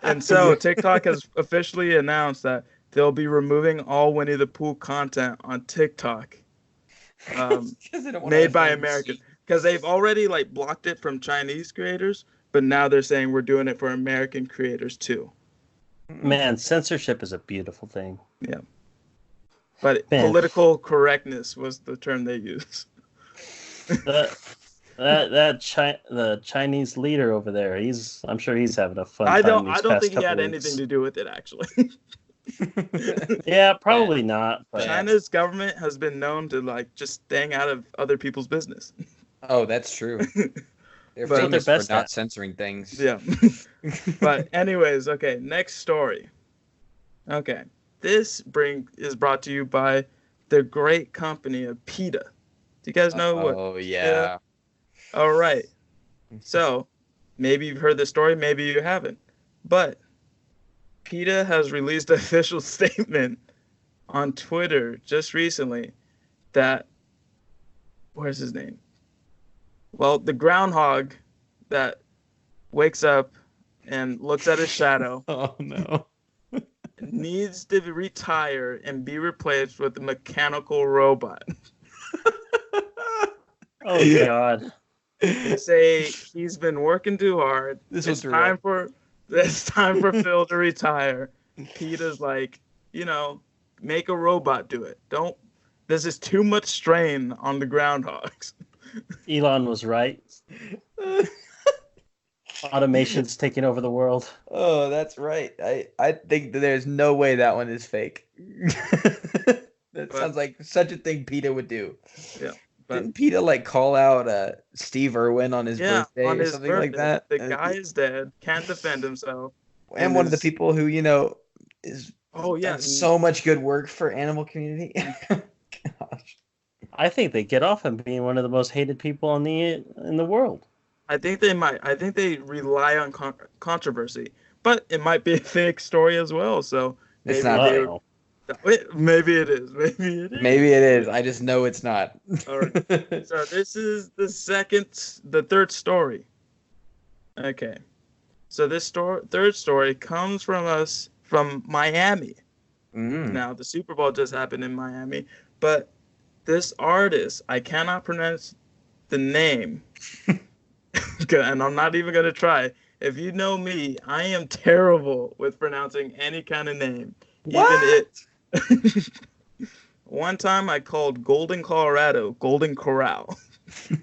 And so TikTok has officially announced that they'll be removing all Winnie the Pooh content on TikTok. Made by Americans, because they've already blocked it from Chinese creators, but now they're saying we're doing it for American creators too. Man, censorship is a beautiful thing. Yeah, but political correctness was the term they used. The Chinese leader over there, I'm sure he's having a fun time. I don't think he had anything to do with it, actually. Yeah, probably not. But China's government has been known to just staying out of other people's business. Oh, that's true. They're famous for not censoring things. Yeah. But anyways, okay, next story. Okay. This is brought to you by the great company of PETA. Do you guys know what? Oh, yeah. All right. So, maybe you've heard this story, maybe you haven't. But PETA has released an official statement on Twitter just recently that, where's his name? Well, the groundhog that wakes up and looks at his shadow Oh, no. needs to retire and be replaced with a mechanical robot. Oh, God. They say he's been working too hard. It's time for Phil to retire. PETA's like, make a robot do it. This is too much strain on the groundhogs. Elon was right. Automation's taking over the world. Oh, that's right. I think that there's no way that one is fake. That sounds like such a thing PETA would do. Yeah. Didn't PETA call out Steve Irwin on his birthday or something like that? The guy is dead, can't defend himself. And one of the people who, is done so much good work for animal community. Gosh. I think they get off on being one of the most hated people in the world. I think they might. I think they rely on controversy, but it might be a fake story as well. So it's not. Maybe it is. Maybe it is. I just know it's not. All right. So this is the third story. Okay. So this third story comes from Miami. Mm. Now, the Super Bowl just happened in Miami, but this artist, I cannot pronounce the name, and I'm not even gonna try. If you know me, I am terrible with pronouncing any kind of name. Even What? it. One time I called Golden, Colorado, Golden Corral.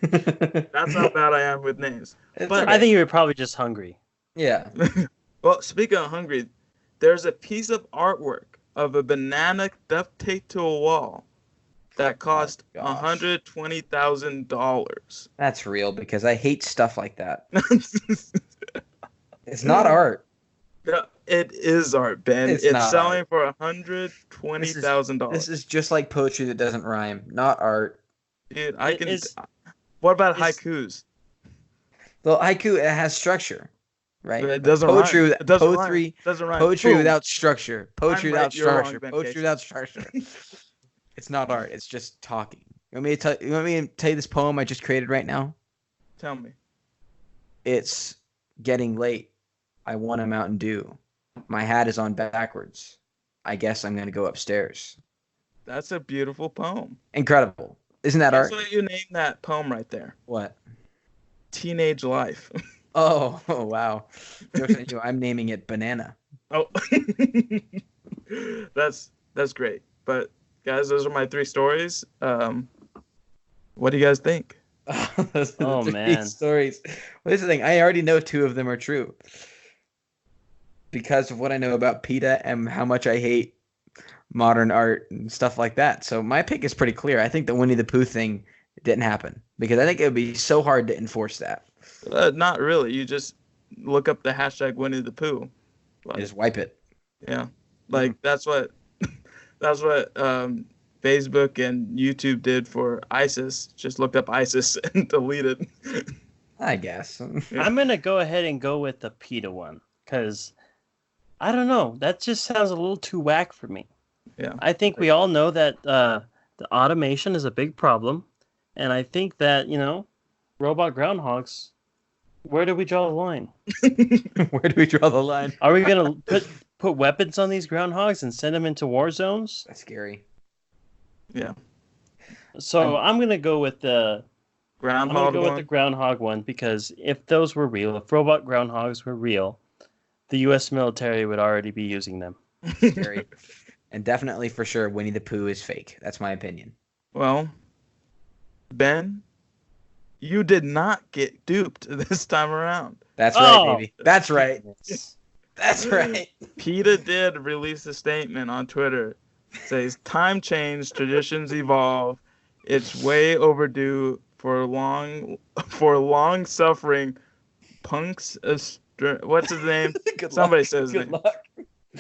That's how bad I am with names. It's But I okay. think you were probably just hungry. Yeah. well, speaking of hungry, there's a piece of artwork of a banana duct taped to a wall that Oh cost gosh. $120,000. That's real because I hate stuff like that. It's not art. Yeah, it is art, Ben. It's It's not art. selling for one hundred twenty This is thousand this dollars. is just like poetry that doesn't rhyme, not art. Dude, I It can. is What about is haikus? Well, haiku, it has structure, right? It But doesn't rhyme. poetry, It doesn't rhyme. poetry, It doesn't rhyme. poetry Boom. without structure, poetry I'm right. without You're wrong, structure, Ben poetry Casey. without structure. It's not art. It's just talking. You want me to tell you this poem I just created right now? Tell me. It's getting late. I want a Mountain Dew. My hat is on backwards. I guess I'm gonna go upstairs. That's a beautiful poem. Incredible. Isn't that Guess art? what you named that poem right there? What? Teenage Life. Oh, oh wow. Jokes on you. I'm naming it Banana. Oh, that's great. But guys, those are my three stories. What do you guys think? Those are the Oh, three man. stories. Well, this is the thing. I already know two of them are true because of what I know about PETA and how much I hate modern art and stuff like that. So my pick is pretty clear. I think the Winnie the Pooh thing didn't happen because I think it would be so hard to enforce that. Not really. You just look up the hashtag Winnie the Pooh. Like, Just wipe it. yeah, like that's what Facebook and YouTube did for ISIS. Just looked up ISIS and deleted. I guess. I'm gonna go ahead and go with the PETA one because I don't know. That just sounds a little too whack for me. Yeah. I think we all know that the automation is a big problem, and I think that robot groundhogs. Where do we draw the line? Where do we draw the line? Are we gonna put weapons on these groundhogs and send them into war zones? That's scary. Yeah. So I'm gonna go with the Groundhog one. groundhog one because if those were real, if robot groundhogs were real, the U.S. military would already be using them. Scary. And definitely for sure Winnie the Pooh is fake. That's my opinion. Well, Ben, you did not get duped this time around. That's right, Oh! baby. That's right. That's right. PETA did release a statement on Twitter. It says, time change, traditions evolve. It's way overdue for long suffering punks. What's his name? Good Somebody luck. says his Good name. luck.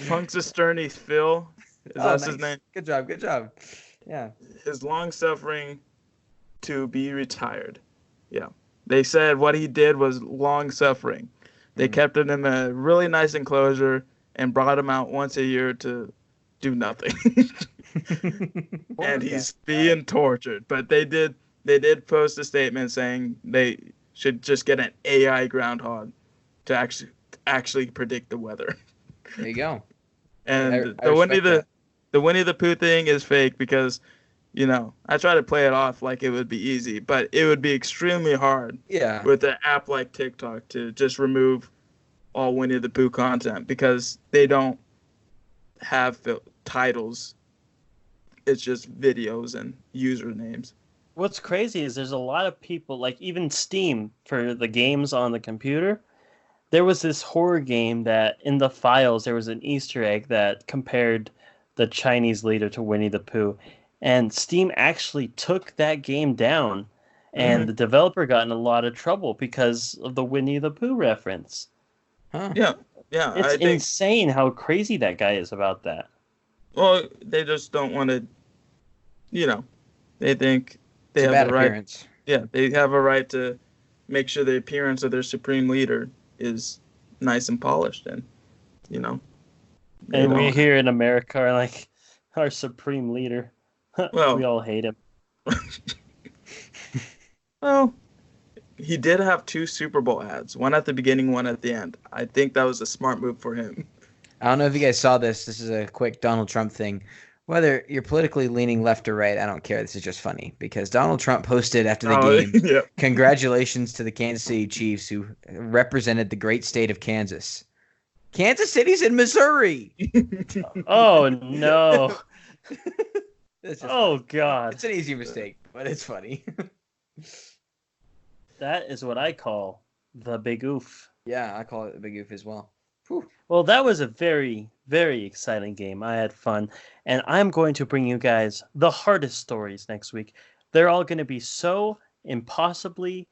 Punks Esterni Phil. Is Oh, that his nice. name? Good job. Good job. Yeah. His long suffering to be retired. Yeah. They said what he did was long suffering. They kept him in a really nice enclosure and brought him out once a year to do nothing. And he's being tortured. But they did post a statement saying they should just get an AI groundhog to actually predict the weather. There you go. And I respect the Winnie the Pooh thing is fake because, I try to play it off like it would be easy, but it would be extremely hard Yeah. with an app like TikTok to just remove all Winnie the Pooh content because they don't have titles. It's just videos and usernames. What's crazy is there's a lot of people, like even Steam for the games on the computer. There was this horror game that in the files there was an Easter egg that compared the Chinese leader to Winnie the Pooh. And Steam actually took that game down, and the developer got in a lot of trouble because of the Winnie the Pooh reference. Huh. Yeah, It's I think. insane how crazy that guy is about that. Well, they just don't want to. They think they It's a have bad the right. appearance. Yeah, they have a right to make sure the appearance of their supreme leader is nice and polished, and they And we don't- here in America are like, our supreme leader. Well- we all hate him. Well, he did have two Super Bowl ads, one at the beginning, one at the end. I think that was a smart move for him. I don't know if you guys saw this. This is a quick Donald Trump thing. Whether you're politically leaning left or right, I don't care. This is just funny because Donald Trump posted after the Oh, game, yeah. congratulations to the Kansas City Chiefs who represented the great state of Kansas. Kansas City's in Missouri. Oh no! It's just Oh funny. god! It's an easy mistake, but it's funny. That is what I call the big oof. Yeah, I call it a big goof as well. Whew. Well, that was a very, very exciting game. I had fun. And I'm going to bring you guys the hardest stories next week. They're all going to be so impossibly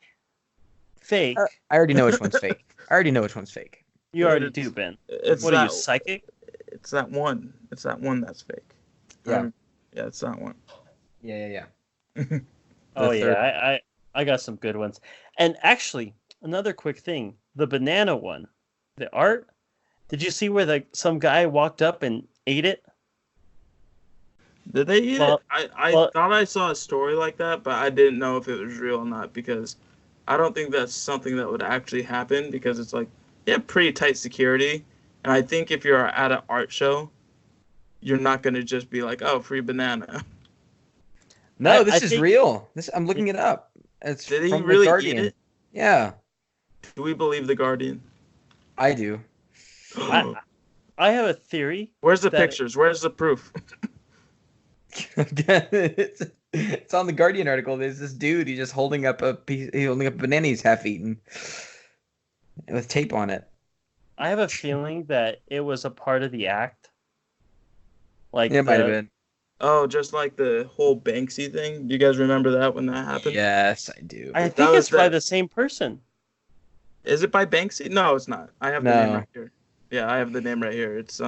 fake. I already know which one's fake. I already know which one's fake. You already do, Ben. It's What are you, psychic? It's that one. It's that one that's fake. Yeah. Yeah, it's that one. Yeah. Oh, The third- yeah. I got some good ones. And actually, another quick thing. The banana one. The art. Did you see where some guy walked up and ate it? Did they eat Well- it? I well- thought I saw a story like that, but I didn't know if it was real or not because I don't think that's something that would actually happen because it's like, yeah, pretty tight security. And I think if you're at an art show, you're not going to just be like, oh, free banana. No, I this is think- real. I'm looking it up. It's Did he from really the eat Guardian. it? Yeah, Do we believe the Guardian? I do. I have a theory. Where's the that- pictures? Where's the proof? It's on the Guardian article. There's this dude. He's just holding up a piece. He's holding up a banana he's half eaten with tape on it. I have a feeling that it was a part of the act. Like It might have the- been. Oh, just like the whole Banksy thing. Do you guys remember that when that happened? Yes, I do. I That think was it's by the- the same person. Is it by Banksy? No, it's not. I have the No. name right here. Yeah, I have the name right here. It's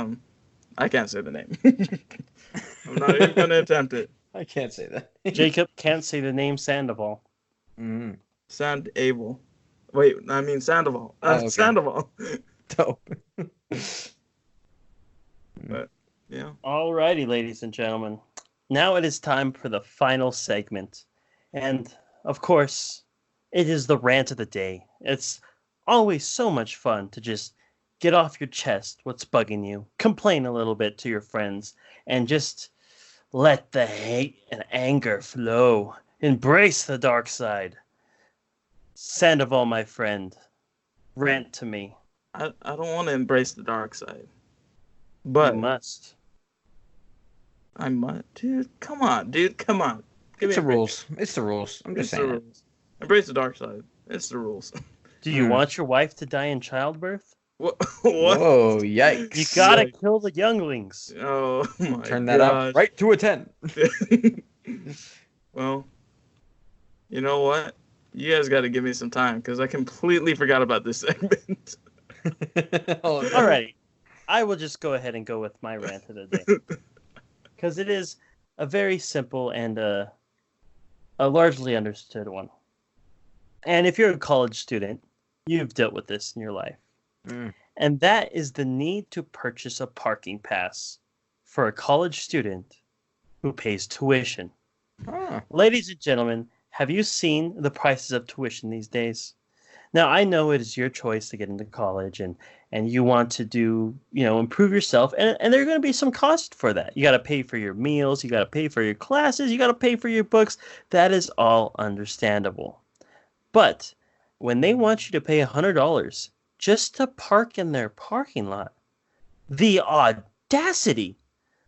I can't say the name. I'm not even gonna attempt it. I can't say that. Jacob can't say the name Sandoval. Mm, Sandoval. Wait, I mean Sandoval. Oh, okay. Sandoval. dope. Yeah. Alrighty, ladies and gentlemen. Now it is time for the final segment. And, of course, it is the rant of the day. It's always so much fun to just get off your chest what's bugging you, complain a little bit to your friends, and just let the hate and anger flow. Embrace the dark side. Sandoval, my friend, rant to me. I don't want to embrace the dark side. You But must. I might. Dude, come on. Give It's me the a break. rules. It's the rules. I'm It's just the saying. rules. Embrace the dark side. It's the rules. Do you Hmm. want your wife to die in childbirth? What? Whoa, yikes. You gotta Yikes. kill the younglings. Oh my Turn that gosh. up right to a 10. Well, you know what? You guys got to give me some time because I completely forgot about this segment. Oh, no. Alrighty. I will just go ahead and go with my rant of the day. Because it is a very simple and a largely understood one. And if you're a college student, you've dealt with this in your life. Mm. And that is the need to purchase a parking pass for a college student who pays tuition. Oh, Ladies and gentlemen, have you seen the prices of tuition these days? Now, I know it is your choice to get into college and you want to do, improve yourself. And there are going to be some cost for that. You got to pay for your meals. You got to pay for your classes. You got to pay for your books. That is all understandable. But when they want you to pay $100 just to park in their parking lot, the audacity,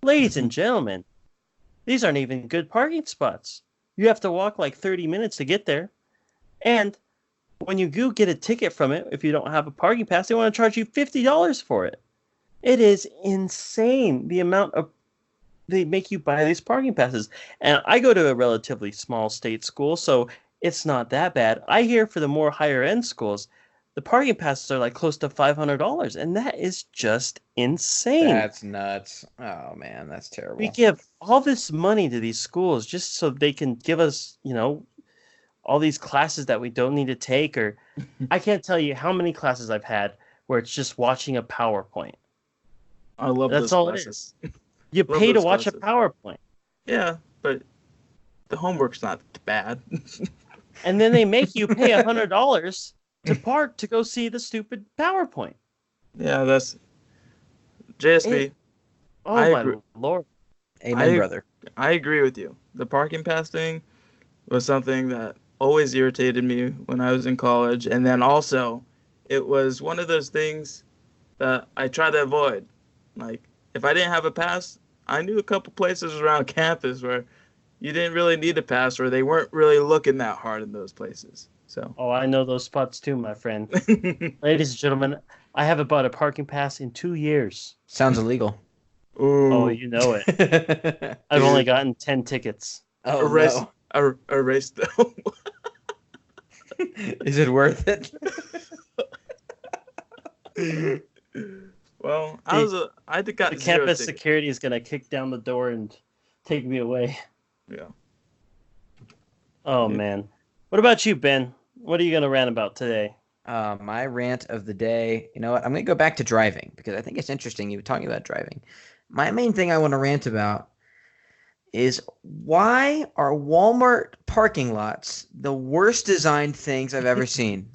ladies and gentlemen, these aren't even good parking spots. You have to walk like 30 minutes to get there. And when you do get a ticket from it, if you don't have a parking pass, they want to charge you $50 for it. It is insane the amount of they make you buy these parking passes. And I go to a relatively small state school, so it's not that bad. I hear for the more higher end schools, the parking passes are like close to $500, and that is just insane. that's nuts. Oh, man, that's terrible. We give all this money to these schools just so they can give us, all these classes that we don't need to take. Or I can't tell you how many classes I've had where it's just watching a PowerPoint. I love That's those all classes. it is. You Love pay to those watch classes. a PowerPoint. Yeah, but the homework's not bad. And then they make you pay $100 to park to go see the stupid PowerPoint. Yeah, JSP, Oh I my agree. lord. Amen, I brother. I agree with you. The parking pass thing was something that always irritated me when I was in college, and then also, it was one of those things that I try to avoid. Like, if I didn't have a pass, I knew a couple places around campus where you didn't really need a pass, or they weren't really looking that hard in those places. So, Oh, I know those spots too, my friend. Ladies and gentlemen, I haven't bought a parking pass in 2 years. Sounds illegal. Oh, ooh, you know it. I've only dude, gotten 10 tickets. Oh erase, no. erase them. Is it worth it? Well, The, I the got zero campus tickets. security is going to kick down the door and take me away. Yeah. Oh, man. What about you, Ben? What are you going to rant about today? My rant of the day. You know what? I'm going to go back to driving because I think it's interesting you were talking about driving. My main thing I want to rant about is why are Walmart parking lots the worst designed things I've ever seen?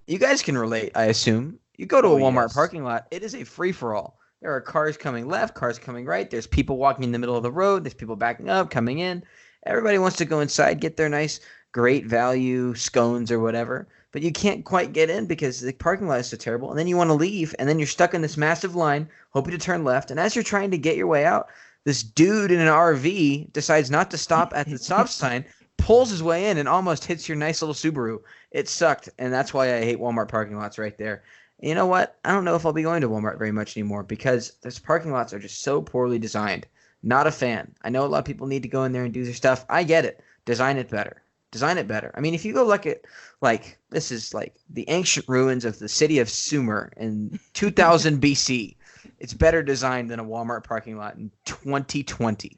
You guys can relate, I assume. You go to a Oh, Walmart yes. parking lot, it is a free for all. There are cars coming left, cars coming right. There's people walking in the middle of the road. There's people backing up, coming in. Everybody wants to go inside, get their nice, great value scones or whatever. But you can't quite get in because the parking lot is so terrible. And then you want to leave, and then you're stuck in this massive line, hoping to turn left. And as you're trying to get your way out, this dude in an RV decides not to stop at the stop sign, pulls his way in, and almost hits your nice little Subaru. It sucked, and that's why I hate Walmart parking lots right there. And you know what? I don't know if I'll be going to Walmart very much anymore because those parking lots are just so poorly designed. Not a fan. I know a lot of people need to go in there and do their stuff. I get it. Design it better. Design it better. I mean, if you go look at, like, this is like the ancient ruins of the city of Sumer in 2000 BC. It's better designed than a Walmart parking lot in 2020.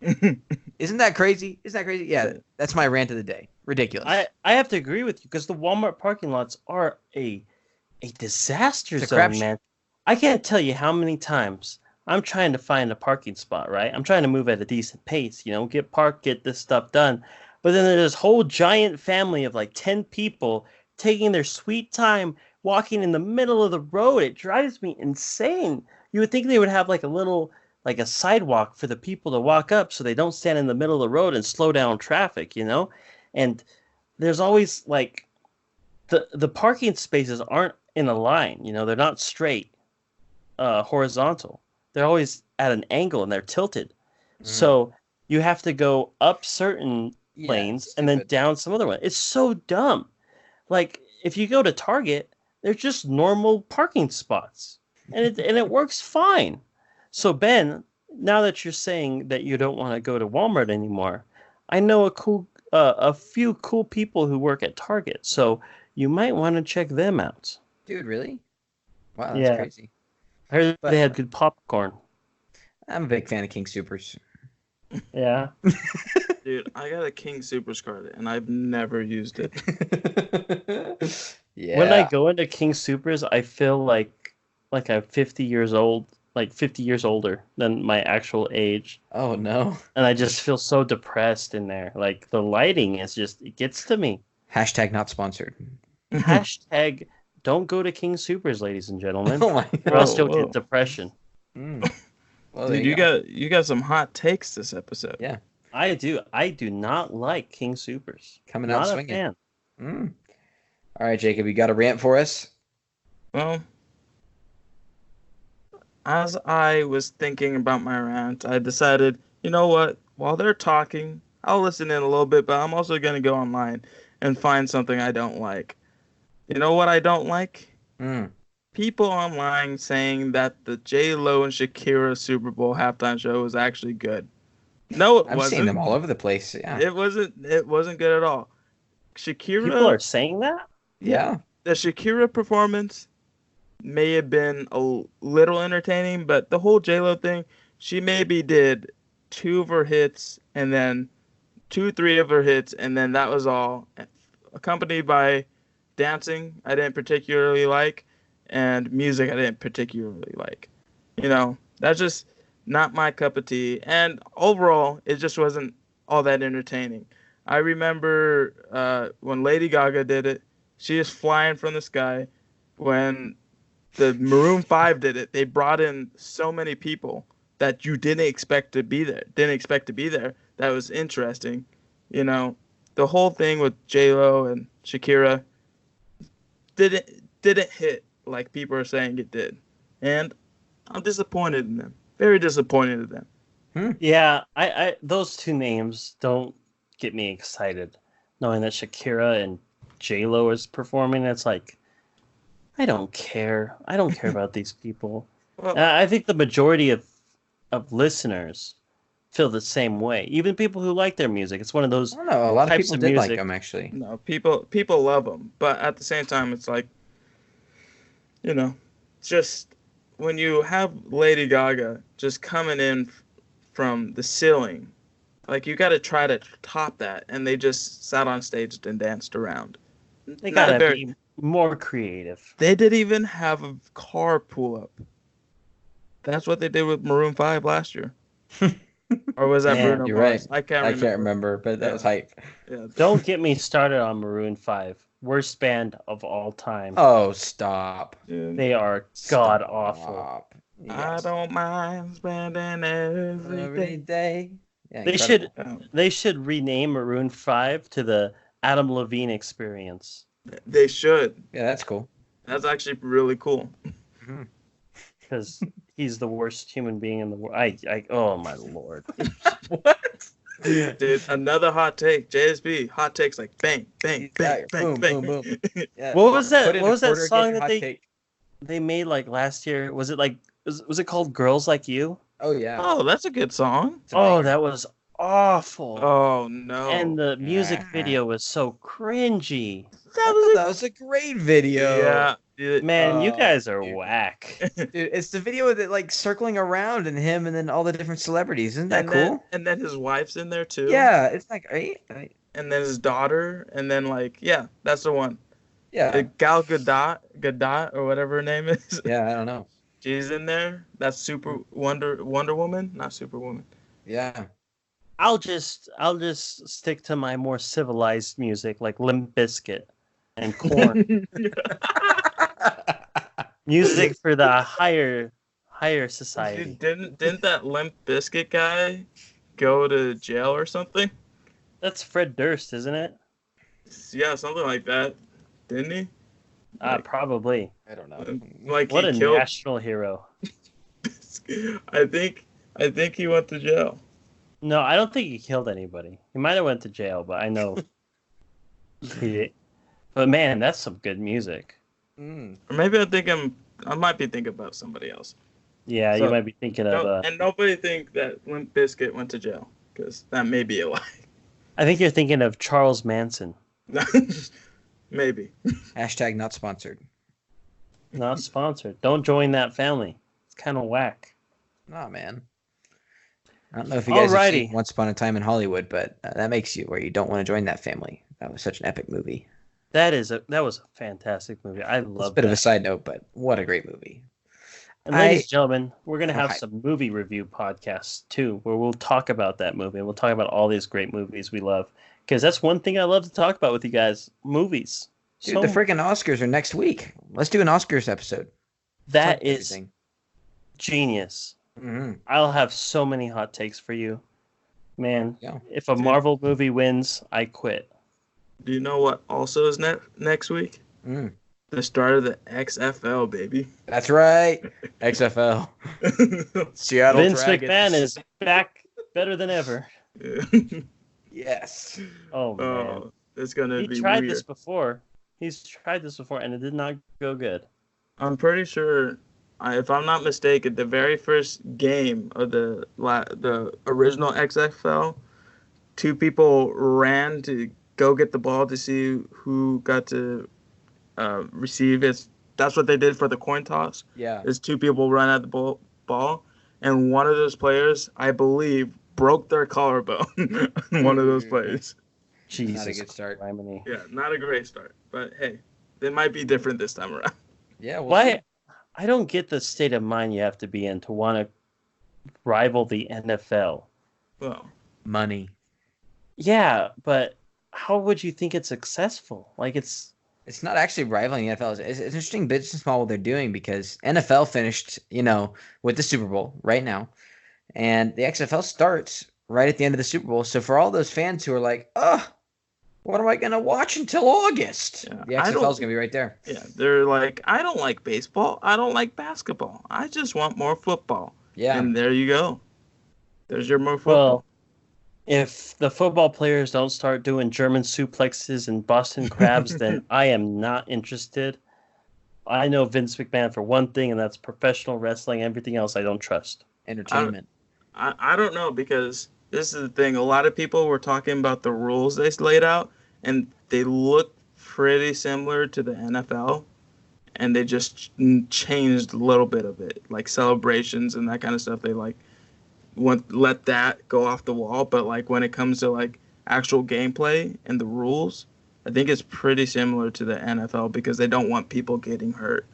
Isn't that crazy? Isn't that crazy? Yeah, that's my rant of the day. Ridiculous. I have to agree with you because the Walmart parking lots are a disaster It's a zone, crapshoot. man. I can't tell you how many times I'm trying to find a parking spot, right? I'm trying to move at a decent pace, get parked, get this stuff done. But then there's this whole giant family of like 10 people taking their sweet time walking in the middle of the road. It drives me insane. You would think they would have like a sidewalk for the people to walk up so they don't stand in the middle of the road and slow down traffic. And there's always like the parking spaces aren't in a line, they're not straight, horizontal. They're always at an angle and they're tilted. So you have to go up certain Yeah, lanes and then stupid. down some other one. It's so dumb. Like if you go to Target, they're just normal parking spots, and it works fine. So Ben, now that you're saying that you don't want to go to Walmart anymore, I know a few cool people who work at Target, so you might want to check them out. Dude, really? Wow, that's Yeah, crazy. I heard they But had good popcorn. I'm a big fan of King Supers. Yeah. Dude, I got a King Supers card and I've never used it. When I Yeah. go into King Supers, I feel like I'm 50 years old, like 50 years older than my actual age. Oh no. And I just feel so depressed in there. Like the lighting it gets to me. Hashtag not sponsored. Hashtag don't go to King Supers, ladies and gentlemen, Oh my or else god. you'll whoa. get depression. Mm. Well, there Dude, you go. you got some hot takes this episode. Yeah, I do. I do not like King Supers. coming out Not a swinging. fan. Mm. All right, Jacob, you got a rant for us? Well, as I was thinking about my rant, I decided, you know what? While they're talking, I'll listen in a little bit, but I'm also going to go online and find something I don't like. You know what I don't like? Mm. People online saying that the J Lo and Shakira Super Bowl halftime show was actually good. No, it I've seen wasn't. them all over the place. Yeah. It wasn't. It wasn't good at all. People Shakira, are saying that? Yeah. the Shakira performance may have been a little entertaining, but the whole J Lo thing, she maybe did two of her hits and then two, three of her hits, and then that was all, accompanied by dancing I didn't particularly like, and music I didn't particularly like. That's just not my cup of tea. And overall, it just wasn't all that entertaining. I remember when Lady Gaga did it, she is flying from the sky. When the Maroon 5 did it. They brought in so many people that you didn't expect to be there. Didn't expect to be there. That was interesting. You know, the whole thing with J-Lo and Shakira didn't hit like people are saying it did. And I'm disappointed in them. Very disappointed in them. Yeah, I those two names don't get me excited. Knowing that Shakira and J-Lo is performing, it's like, I don't care. I don't care about these people. Well, I think the majority of listeners feel the same way. Even people who like their music. It's one of those I don't know. A lot of types people of did like music. them, actually. no, people love them, but at the same time, it's like, you know, just when you have Lady Gaga just coming in from the ceiling, like you got to try to top that, and they just sat on stage and danced around. They Not gotta very. be more creative. They didn't even have a car pull up. That's what they did with Maroon 5 last year. Or was that Man, Bruno You're Mars? right. I can't I remember. can't remember, but that was Yeah. hype. Yeah. Don't get me started on Maroon 5. Worst band of all time. Oh, stop. Dude, They are god awful. Stop. I Yes. don't mind spending Every every day. day. Yeah, They incredible. they should rename Maroon 5 to the Adam Levine Experience. They should. Yeah, that's cool. That's actually really cool. Because he's the worst human being in the world. Oh my lord. What? Dude, another hot take. JSB, hot takes like bang, bang, bang, bang, boom, bang. boom, boom. Yeah. What was that? Put in What a was that quarter, song get your that hot take. they made like last year? Was it like was it called Girls Like You? Oh yeah. Oh, that's a good song. It's a Oh, banger. that was awful. Oh no. And the music Yeah. video was so cringy. That was a great video. Yeah. Dude, Man, you Oh, guys are dude. whack. Dude, it's the video with it like circling around and him and then all the different celebrities. Isn't that and cool? then his wife's in there too. Yeah, it's like great. And then his daughter, and then like yeah, that's the one. Yeah. Gal Gadot or whatever her name is. Yeah, I don't know. She's in there. That's Super Wonder Woman, not Superwoman. Yeah. I'll just stick to my more civilized music like Limp Bizkit and Korn. Music for the higher society. Didn't that Limp Bizkit guy go to jail or something? That's Fred Durst, isn't it? Yeah, something like that. Didn't he? Probably. I don't know. Like What a he killed. national hero. I think he went to jail. No, I don't think he killed anybody. He might have went to jail, but I know he did. But man, that's some good music. Mm. Or maybe I might be thinking about somebody else. Yeah, So, you might be thinking of. And nobody think that Limp Bizkit went to jail because that may be a lie. I think you're thinking of Charles Manson. Maybe. Hashtag not sponsored. Not sponsored. Don't join that family. It's kind of whack. Nah, man. I don't know if you guys have Alrighty. seen Once Upon a Time in Hollywood, but that makes you where you don't want to join that family. That was such an epic movie. That was a fantastic movie. I It's a love bit that. of a side note, but what a great movie. And ladies I- and gentlemen, we're gonna have Okay. some movie review podcasts too, where we'll talk about that movie and we'll talk about all these great movies we love. Because that's one thing I love to talk about with you guys: movies. Dude, So the freaking Oscars are next week. Let's do an Oscars episode. that Talk is everything. genius. Mhm. I'll have so many hot takes for you, man. Yeah. If a Dude. Marvel movie wins, I quit. Do you know what also is next week? Mm. The start of the XFL, baby. That's right. XFL. Seattle Vince Dragons. McMahon is back better than ever. Yes. Oh man, Oh, it's gonna he be tried weird. this before. He's tried this before, and it did not go good. I'm pretty sure, if I'm not mistaken, the very first game of the original XFL, two people ran to go get the ball to see who got to receive it. That's what they did for the coin toss. Yeah. Is two people run at the ball, and one of those players, I believe, broke their collarbone. One of those players. Jesus, Not a good start. Criminy. Yeah, not a great start, but hey, it might be different this time around. Yeah. We'll Why? see. I don't get the state of mind you have to be in to want to rival the NFL. Well, Money. Yeah, but how would you think it's successful? Like it's It's not actually rivaling the NFL. It's an interesting business model they're doing because NFL finished, with the Super Bowl right now, and the XFL starts right at the end of the Super Bowl. So for all those fans who are like, what am I going to watch until August? Yeah, The XFL is going to be right there. Yeah, they're like, I don't like baseball. I don't like basketball. I just want more football. Yeah. And there you go. There's your more football. Well, if the football players don't start doing German suplexes and Boston crabs, then I am not interested. I know Vince McMahon for one thing, and that's professional wrestling. Everything else I don't trust. Entertainment. I don't know, because this is the thing. A lot of people were talking about the rules they laid out, and they look pretty similar to the NFL, and they just changed a little bit of it, like celebrations and that kind of stuff. They let that go off the wall, but like when it comes to like actual gameplay and the rules, I think it's pretty similar to the NFL because they don't want people getting hurt,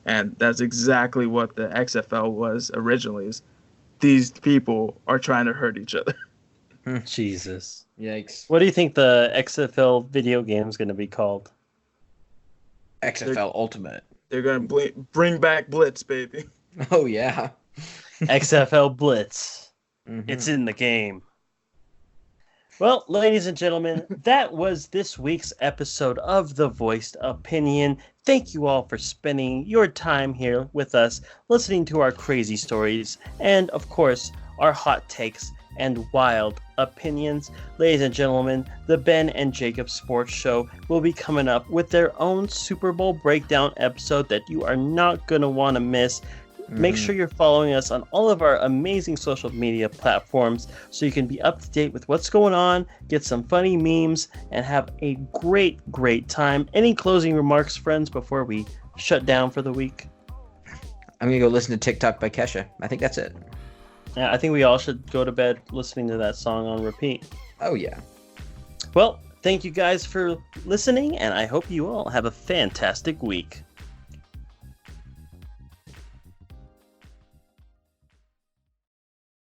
and that's exactly what the XFL was originally. Is these people are trying to hurt each other. Jesus. Yikes. What do you think the XFL video game is going to be called? XFL Ultimate. They're gonna bring back Blitz, baby. Oh yeah. XFL Blitz. Mhm. It's in the game. Well, ladies and gentlemen, that was this week's episode of The Voiced Opinion. Thank you all for spending your time here with us, listening to our crazy stories, and of course, our hot takes and wild opinions. Ladies and gentlemen, the Ben and Jacob Sports Show will be coming up with their own Super Bowl breakdown episode that you are not going to want to miss. Make sure you're following us on all of our amazing social media platforms so you can be up to date with what's going on, get some funny memes, and have a great, great time. Any closing remarks, friends, before we shut down for the week? I'm going to go listen to TikTok by Kesha. I think that's it. Yeah, I think we all should go to bed listening to that song on repeat. Oh, yeah. Well, thank you guys for listening, and I hope you all have a fantastic week.